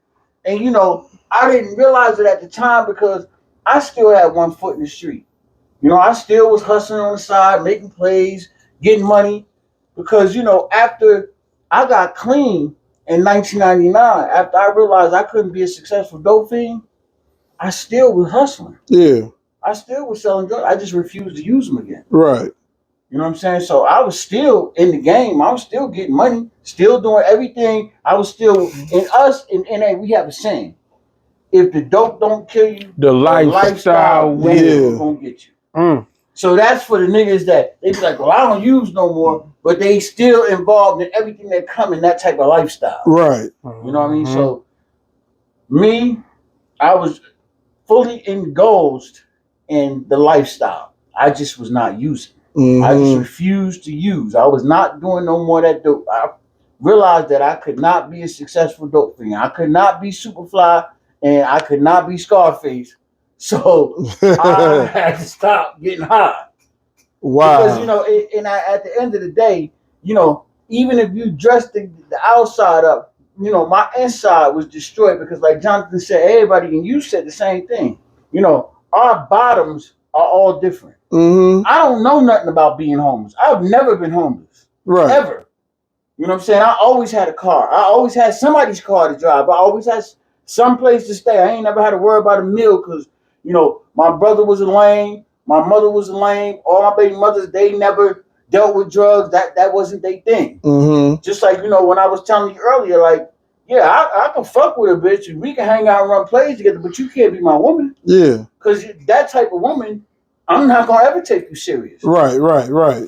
And you know, I didn't realize it at the time because I still had one foot in the street. You know, I still was hustling on the side, making plays, getting money. Because, you know, after I got clean in 1999, after I realized I couldn't be a successful dope fiend, I still was hustling. Yeah. I still was selling drugs. I just refused to use them again. Right. You know what I'm saying? So I was still in the game. I was still getting money, still doing everything. I was still, in NA, we have a saying. If the dope don't kill you, the lifestyle will gonna get you. So that's for the niggas that they be like, well, I don't use no more, but they still involved in everything that come in that type of lifestyle. Right. You know what I mean? So me, I was fully engulfed in the lifestyle. I just was not using. I just refused to use. I was not doing no more of that dope. I realized that I could not be a successful dope fiend. I could not be Superfly, and I could not be Scarface. So I had to stop getting high. Wow. Because, you know, at the end of the day, you know, even if you dress the outside up, you know, my inside was destroyed because, like Jonathan said, everybody, and you said the same thing. You know, our bottoms are all different. I don't know nothing about being homeless. I've never been homeless. Right. Ever. You know what I'm saying? I always had a car. I always had somebody's car to drive. I always had some place to stay. I ain't never had to worry about a meal because, you know, my brother was a lame. My mother was a lame. All my baby mothers, they never dealt with drugs. That wasn't their thing. Just like, you know, when I was telling you earlier, like, yeah, I can fuck with a bitch and we can hang out and run plays together, but you can't be my woman. Yeah. Because that type of woman, I'm not going to ever take you serious. Right.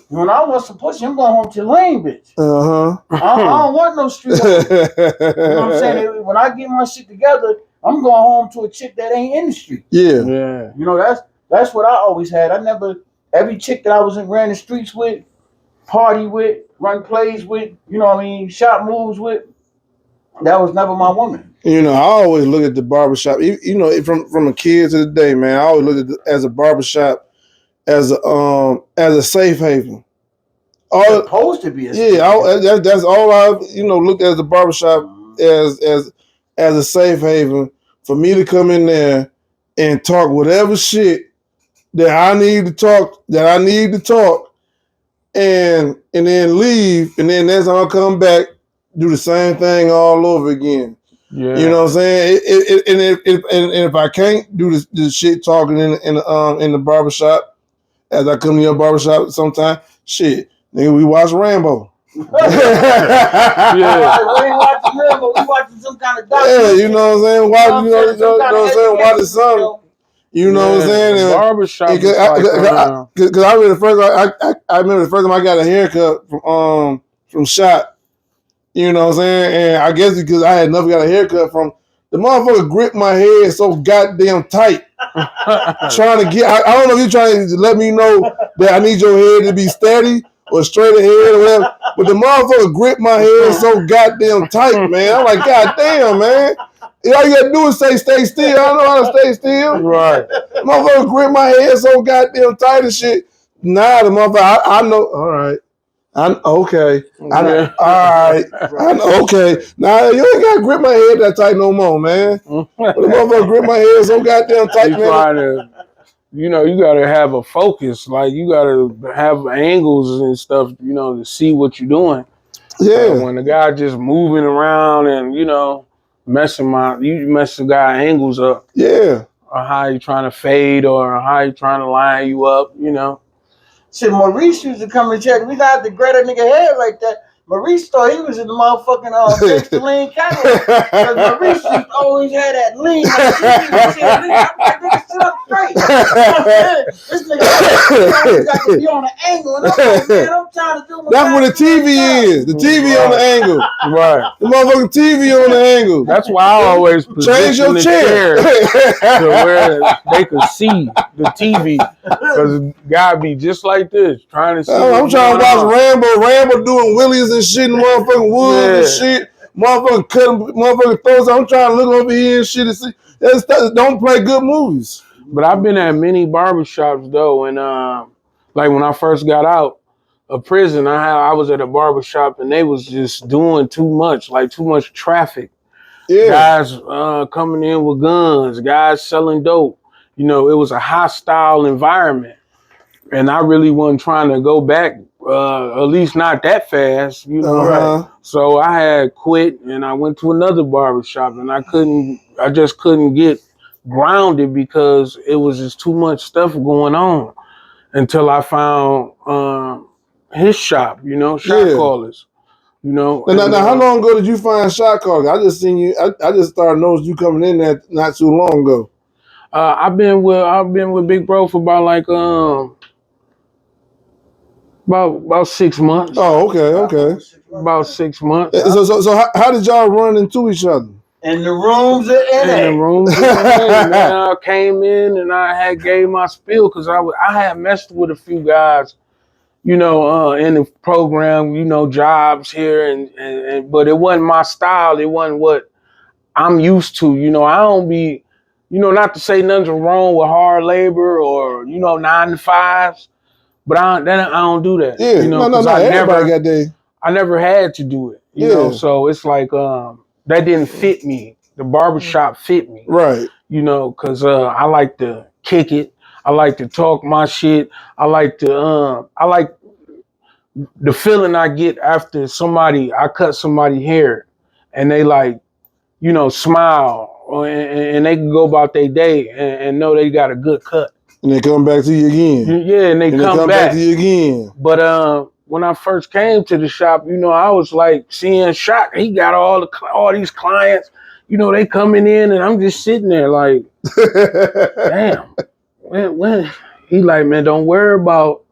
When I want some pussy, I'm going home to the lame bitch. I don't want no street woman. You know what I'm saying? When I get my shit together, I'm going home to a chick that ain't in the street. Yeah. You know, that's what I always had. Every chick that I ran the streets with, party with, run plays with, you know what I mean, shot moves with, that was never my woman. You know, I always look at the barbershop, you know, from a kid to the day, man, I always look at as a barbershop as a safe haven. It's supposed to be a safe haven. That's all I, you know, looked at the barbershop as a safe haven for me to come in there and talk whatever shit that I need to talk, and then leave, and then next time I come back, do the same thing all over again. Yeah. You know what I'm saying? And if I can't do this shit talking in the barbershop, as I come to your barbershop sometime, shit, nigga, we watch Rambo. We ain't watching Rambo, we watching some kind of documentary. Yeah, you know what I'm saying? Watching something. You know what I'm saying? And barbershop. Because I remember the first time I got a haircut from Shot. You know what I'm saying? And I guess because I had never got a haircut from the motherfucker, gripped my head so goddamn tight. Trying to get, I don't know if you're trying to let me know that I need your head to be steady or straight ahead or whatever. But the motherfucker gripped my head so goddamn tight, man. I'm like, goddamn, man. All you gotta do is say stay still. I don't know how to stay still. Right. Motherfucker grip my head so goddamn tight and shit. Nah, the motherfucker, I know. All right. I'm okay. All right. Okay. Nah, you ain't gotta grip my head that tight no more, man. But the motherfucker grip my head so goddamn tight, man. You know, you gotta have a focus. Like you gotta have angles and stuff, you know, to see what you're doing. Yeah. When the guy just moving around and, you know, mess the guy angles up. Yeah. Or how you trying to fade or how you trying to line you up, you know. Shit, Maurice used to come and check. We got to grab a nigga head like that. Maurice thought he was in the motherfucking Dexter Lean Cadillac. Because Maurice used to always have that lean. Like, he said, lean. I'm like, nigga, sit up straight. This nigga always got to be on an angle. And I'm like, man, I'm trying to do my That's where the TV is. The TV on the angle. Right. The motherfucking TV on the angle. That's why I always change your chair to where they could see the TV. Because God be just like this, trying to see. I'm trying to watch Rambo doing willies and shit in motherfucking woods and shit. Motherfucking cutting motherfucking throats. I'm trying to look over here and shit and see. Don't play good movies. But I've been at many barbershops though, and like when I first got out of prison, I was at a barbershop and they was just doing too much traffic. Yeah. Guys coming in with guns, guys selling dope. You know, it was a hostile environment. And I really wasn't trying to go back, at least not that fast, you know. Right. So I had quit and I went to another barbershop and I just couldn't get grounded because it was just too much stuff going on until I found his shop, you know, shot callers. You know. Now, how long ago did you find shot callers? I just seen you. I just started noticing you coming in there not too long ago. I've been with Big Bro for about like about 6 months. Oh, okay. About 6 months. So how did y'all run into each other? In the rooms of NA. In the rooms of NA, man. I came in and I had gave my spiel because I had messed with a few guys, you know, in the program, you know, jobs here and but it wasn't my style. It wasn't what I'm used to. You know, I don't be, you know, not to say nothing's wrong with hard labor or, you know, 9 to 5s. But I don't do that. Yeah, you know, no. I never had to do it. You know, so it's like that didn't fit me. The barbershop fit me. Right. You know, because I like to kick it. I like to talk my shit. I like the feeling I get after I cut somebody's hair and they like, you know, smile and they can go about their day and know they got a good cut. And they come back to you again. Yeah, and they come back to you again. But when I first came to the shop, you know, I was like seeing Shock. He got all these clients. You know, they coming in, and I'm just sitting there like, damn. When he like, man, don't worry about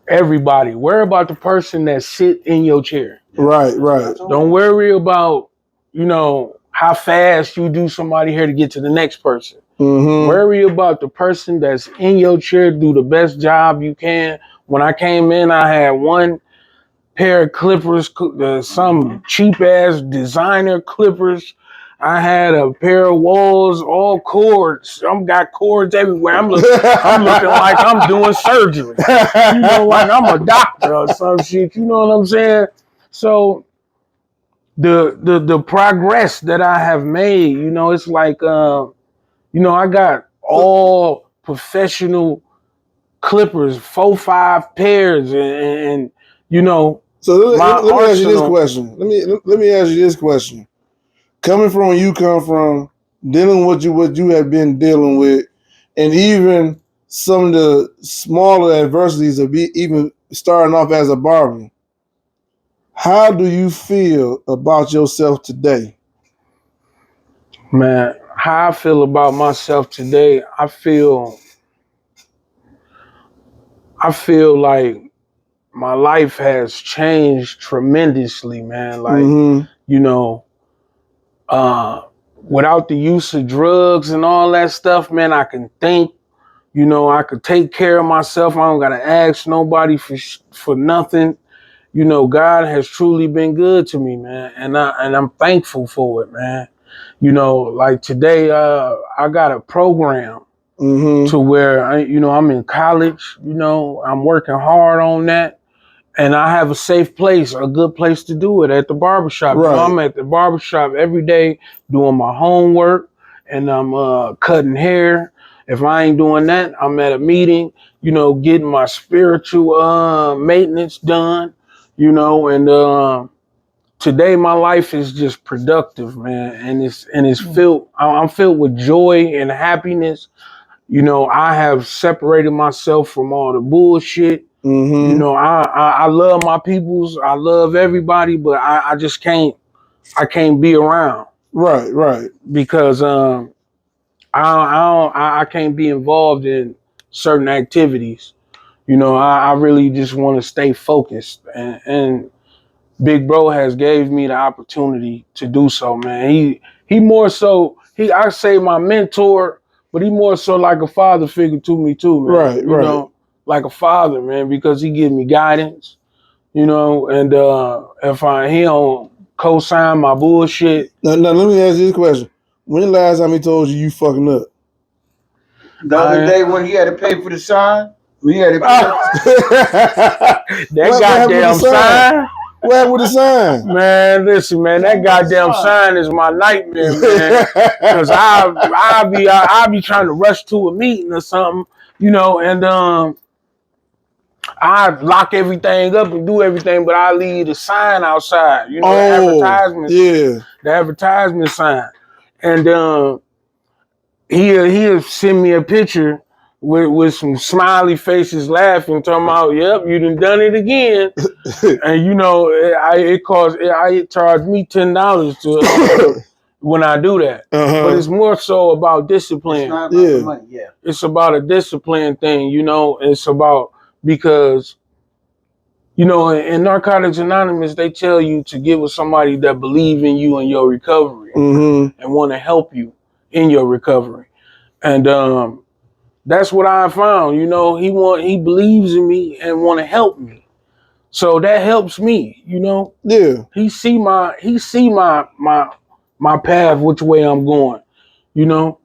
everybody. Worry about the person that sit in your chair. Right. Don't worry about, you know, how fast you do somebody here to get to the next person. Mm-hmm. Worry about the person that's in your chair, do the best job you can. When I came in, I had one pair of clippers, some cheap ass designer clippers. I had a pair of walls, all cords. I'm got cords everywhere. I'm looking like I'm doing surgery. You know, like I'm a doctor or some shit. You know what I'm saying? So the progress that I have made, you know, it's like, you know, I got all professional clippers, 4-5 pairs, and you know. So let me ask you this question. Let me ask you this question. Coming from where you come from, dealing with what you have been dealing with, and even some of the smaller adversities of even starting off as a barber. How do you feel about yourself today? Man, how I feel about myself today, I feel like my life has changed tremendously, man. Like, you know, without the use of drugs and all that stuff, man, I can think, you know, I could take care of myself. I don't got to ask nobody for nothing. You know, God has truly been good to me, man. And I'm thankful for it, man. You know, like today, I got a program to where, I'm in college, you know, I'm working hard on that. And I have a safe place, a good place to do it at the barbershop. Right. You know, I'm at the barbershop every day doing my homework and I'm cutting hair. If I ain't doing that, I'm at a meeting, you know, getting my spiritual maintenance done, you know, and today my life is just productive, man. And it's filled, I'm filled with joy and happiness. You know, I have separated myself from all the bullshit. You know, I love my peoples. I love everybody, but I just can't. I can't be around. Right. Because I can't be involved in certain activities. You know, I really just want to stay focused, and Big Bro has gave me the opportunity to do so, man. He more so I say my mentor, but he more so like a father figure to me too, man. Right. You know, like a father, man, because he give me guidance. You know, and if he don't co-sign my bullshit. Now let me ask you this question: when the last time he told you fucking up? The other day when he had to pay for the sign, when he had to pay that what goddamn sign. What happened with the sign? Man, listen, man, that goddamn sign is my nightmare, man. Cause I be trying to rush to a meeting or something, you know, and I lock everything up and do everything, but I leave the sign outside, you know, the advertisement sign, and he'll send me a picture with some smiley faces laughing, talking about, yep, you done it again. And you know, it charged me $10 to when I do that. But it's more so about discipline. It's not about the money, yeah. It's about a discipline thing, you know. It's about, because, you know, in Narcotics Anonymous, they tell you to get with somebody that believe in you and your recovery and want to help you in your recovery. And that's what I found. You know, he believes in me and want to help me. So that helps me, you know. Yeah. He see my path, which way I'm going, you know.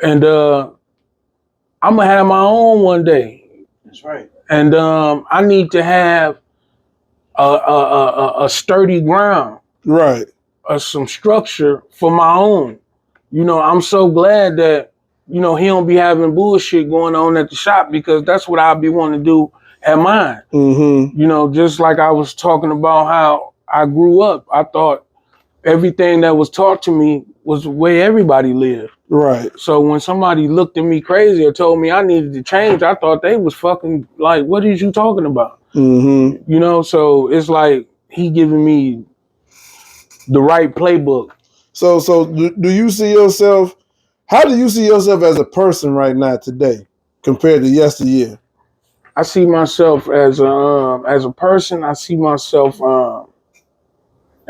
And I'm gonna have my own one day. That's right. And I need to have a sturdy ground. Right. Some structure for my own. You know, I'm so glad that, you know, he don't be having bullshit going on at the shop, because that's what I be wanting to do at mine. You know, just like I was talking about how I grew up, I thought everything that was taught to me was the way everybody lived. Right. So when somebody looked at me crazy or told me I needed to change, I thought they was fucking like, what is you talking about? You know, so it's like he giving me the right playbook. So do you see yourself? How do you see yourself as a person right now today compared to yesteryear? I see myself as a person. I see myself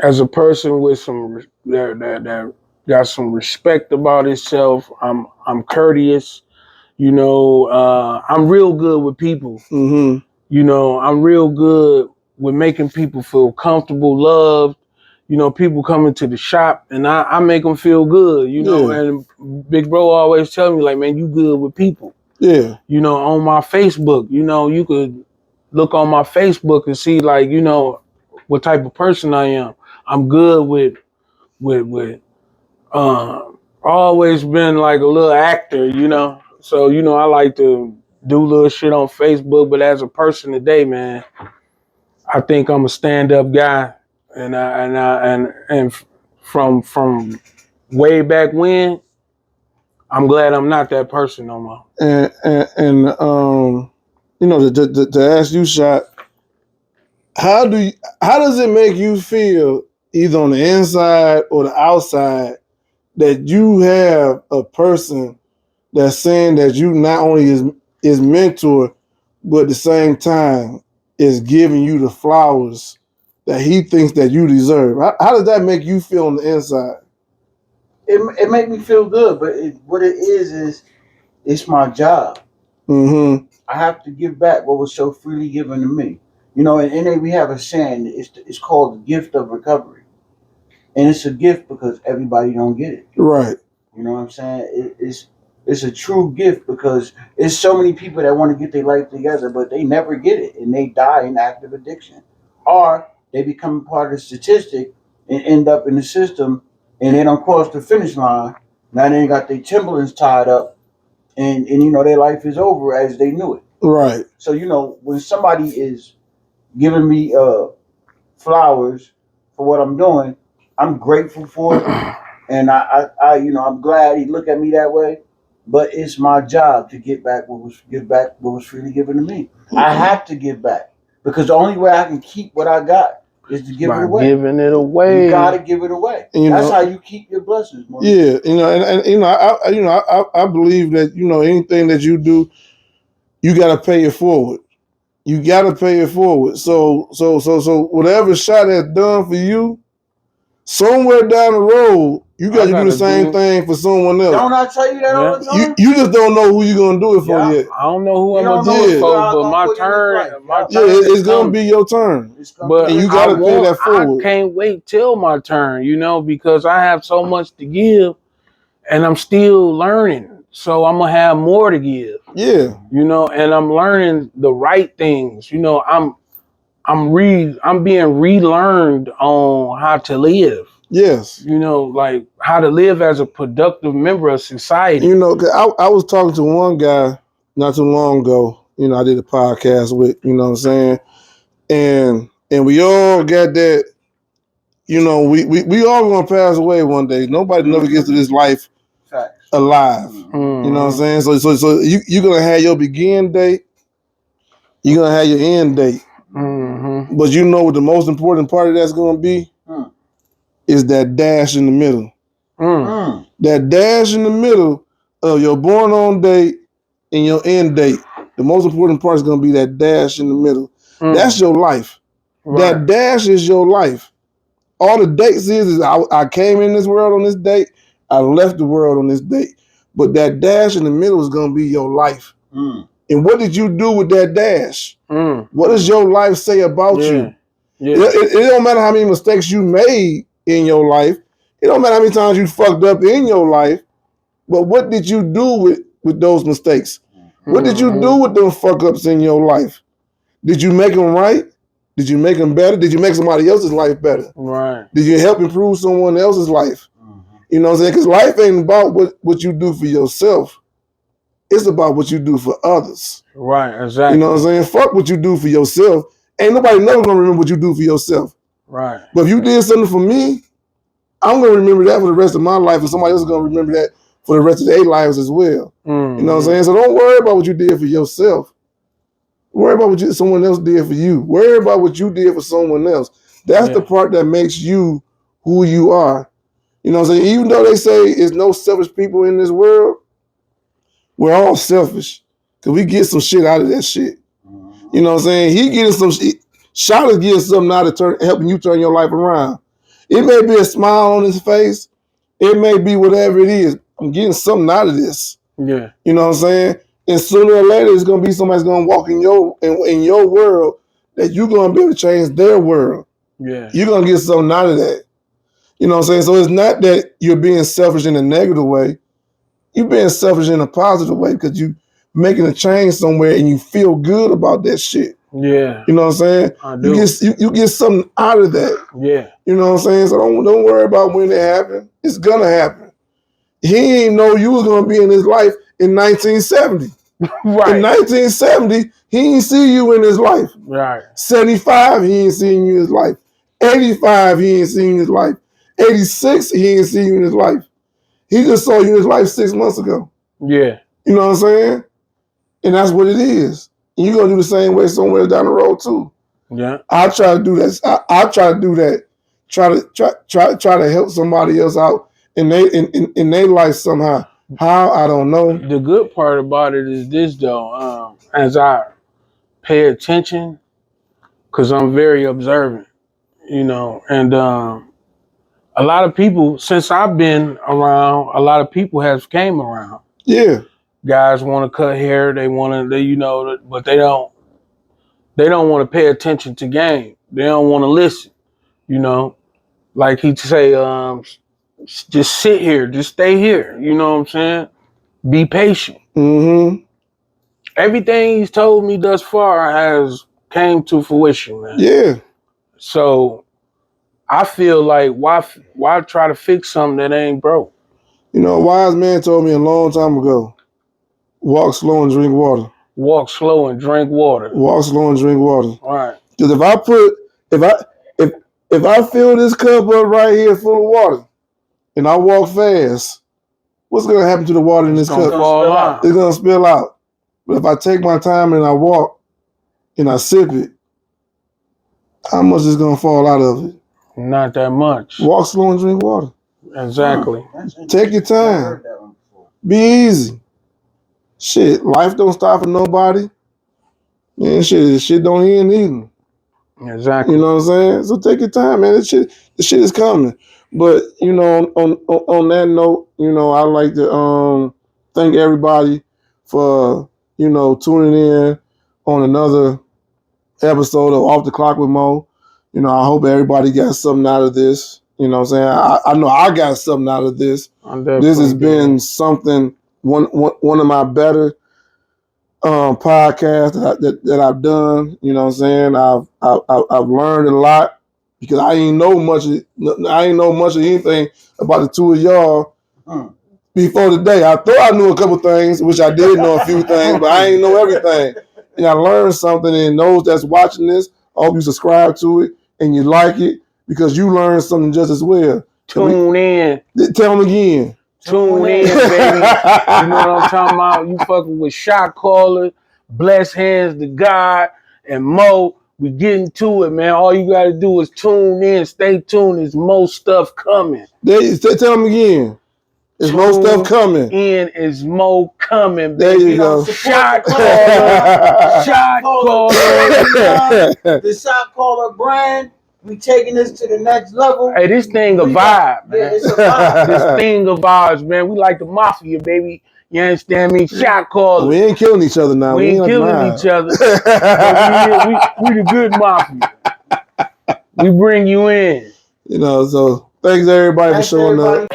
as a person with some that got some respect about himself. I'm courteous. You know, I'm real good with people. You know, I'm real good with making people feel comfortable, loved. You know, people coming to the shop and I make them feel good, you know, and Big Bro always tell me, like, man, you good with people. Yeah. You know, on my Facebook, you know, you could look on my Facebook and see, like, you know, what type of person I am. I'm good with always been like a little actor, you know. So, you know, I like to do little shit on Facebook, but as a person today, man, I think I'm a stand-up guy, and from way back when, I'm glad I'm not that person no more. And you know, to ask you, Shot, how does it make you feel, either on the inside or the outside, that you have a person that's saying that you not only is mentor, but at the same time is giving you the flowers that he thinks that you deserve? How does that make you feel on the inside? It made me feel good, but what it is it's my job. I have to give back what was so freely given to me. You know, in NA we have a saying. It's called the gift of recovery, and it's a gift because everybody don't get it. Right. You know what I'm saying? It's a true gift because there's so many people that want to get their life together, but they never get it, and they die in active addiction, or they become part of the statistic and end up in the system, and they don't cross the finish line. Now they ain't got their Timberlands tied up, and you know their life is over as they knew it. Right. So you know when somebody is giving me flowers for what I'm doing, I'm grateful for it, and I you know I'm glad he looked at me that way. but it's my job to give back what was freely given to me. I have to give back because the only way I can keep what I got is to give it away. Giving it away. You gotta give it away. You That's know, how you keep your blessings, man. yeah, I believe that anything that you do, you gotta pay it forward. You gotta pay it forward. So whatever shot has done for you, somewhere down the road, you got to do the same thing for someone else. Don't I tell you that all the time? You just don't know who you're gonna do it for yet. I don't know who I'm gonna do it for, but my turn it's gonna be your turn. But and you gotta pay that forward. I can't wait till my turn, because I have so much to give, and I'm still learning. So I'm gonna have more to give. Yeah. And I'm learning the right things. I'm being relearned on how to live. Yes. Like how to live as a productive member of society. 'Cause I was talking to one guy not too long ago. I did a podcast with, what I'm saying? And we all got that, we all gonna pass away one day. Nobody never gets to this life alive. Mm-hmm. You know what I'm saying? So you're gonna have your begin date, you're gonna have your end date. Mm-hmm. But what the most important part of that's gonna be? Is that dash in the middle. That dash in the middle of your born on date and your end date. The most important part is gonna be that dash in the middle. That's your life. Right. That dash is your life. All the dates is I came in this world on this date, I left the world on this date. But that dash in the middle is gonna be your life. And what did you do with that dash? What does your life say about you? Yeah. It don't matter how many mistakes you made in your life. It don't matter how many times you fucked up in your life. But what did you do with those mistakes? What did you do with them fuck ups in your life? Did you make them right? Did you make them better? Did you make somebody else's life better? Right. Did you help improve someone else's life? You know what I'm saying? Because life ain't about what you do for yourself. It's about what you do for others. Right, exactly. You know what I'm saying? Fuck what you do for yourself. Ain't nobody never gonna remember what you do for yourself. Right. But if you did something for me, I'm gonna remember that for the rest of my life, and somebody else is gonna remember that for the rest of their lives as well. You know what I'm saying? So don't worry about what you did for yourself. Worry about what someone else did for you. Worry about what you did for someone else. That's the part that makes you who you are. You know what I'm saying? Even though they say there's no selfish people in this world, we're all selfish. Because we get some shit out of that shit. You know what I'm saying? He getting some shit. Shot is getting something out of helping you turn your life around. It may be a smile on his face. It may be whatever it is. I'm getting something out of this. Yeah. You know what I'm saying? And sooner or later, it's gonna be somebody's gonna walk in your world that you're gonna be able to change their world. Yeah. You're gonna get something out of that. You know what I'm saying? So it's not that you're being selfish in a negative way. You're being selfish in a positive way because you making a change somewhere and you feel good about that shit. Yeah. You know what I'm saying? I do. You get something out of that. Yeah. You know what I'm saying? So don't worry about when it happens. It's gonna happen. He ain't know you was gonna be in his life in 1970. Right. In 1970, he ain't see you in his life. Right. 75, he ain't seen you in his life. 85, he ain't seen you in his life. 86, he ain't seen you in his life. He just saw you in his life 6 months ago. Yeah. You know what I'm saying? And that's what it is. And you're gonna do the same way somewhere down the road too. Yeah. I'll try to do that. I'll try to do that. Try to help somebody else out in their life somehow. How, I don't know. The good part about it is this though, as I pay attention, because I'm very observant, and a lot of people, since I've been around, a lot of people have came around. Yeah. Guys want to cut hair, but they don't want to pay attention to game. They don't want to listen, like he'd say, just sit here, just stay here. You know what I'm saying? Be patient. Mm-hmm. Everything he's told me thus far has came to fruition, man. Yeah. So I feel like why try to fix something that ain't broke? A wise man told me a long time ago, walk slow and drink water. Walk slow and drink water. Walk slow and drink water. All right. Because if I fill this cup up right here full of water and I walk fast, what's gonna happen to the water in this cup? Fall out. It's gonna spill out. But if I take my time and I walk and I sip it, how much is gonna fall out of it? Not that much. Walk slow and drink water. Exactly. Take your time. Be easy. Shit, life don't stop for nobody. Man, shit don't end either. Exactly. You know what I'm saying? So take your time, man. The shit is coming. But you know, on that note, you know, I like to thank everybody for tuning in on another episode of Off the Clock with Mo. You know, I hope everybody got something out of this. You know what I'm saying? I know I got something out of this. This has been something, one of my better podcasts that I've done. You know what I'm saying? I've learned a lot because I ain't know much of anything about the two of y'all before today. I thought I knew a couple things, which I did know a few things, but I ain't know everything. And I learned something, and those that's watching this, I hope you subscribe to it and you like it because you learned something just as well. Tune in. Tell them again. Tune in, baby. You know what I'm talking about? You fucking with Shot Caller, Bless Hands to God, and Mo. We getting to it, man. All you gotta do is tune in. Stay tuned. There's more stuff coming. Tell them again. There's more stuff coming. Is more coming, baby. There you go. Shot Caller. Shot Caller. The Shot Caller brand. We taking this to the next level. Hey, this thing a vibe, man. Yeah, it's a vibe. This thing of ours, man. We like the mafia, baby. You understand me? Shot Caller. We ain't killing each other now. We ain't killing each other. we the good mafia. We bring you in. You know, so thanks everybody for showing up.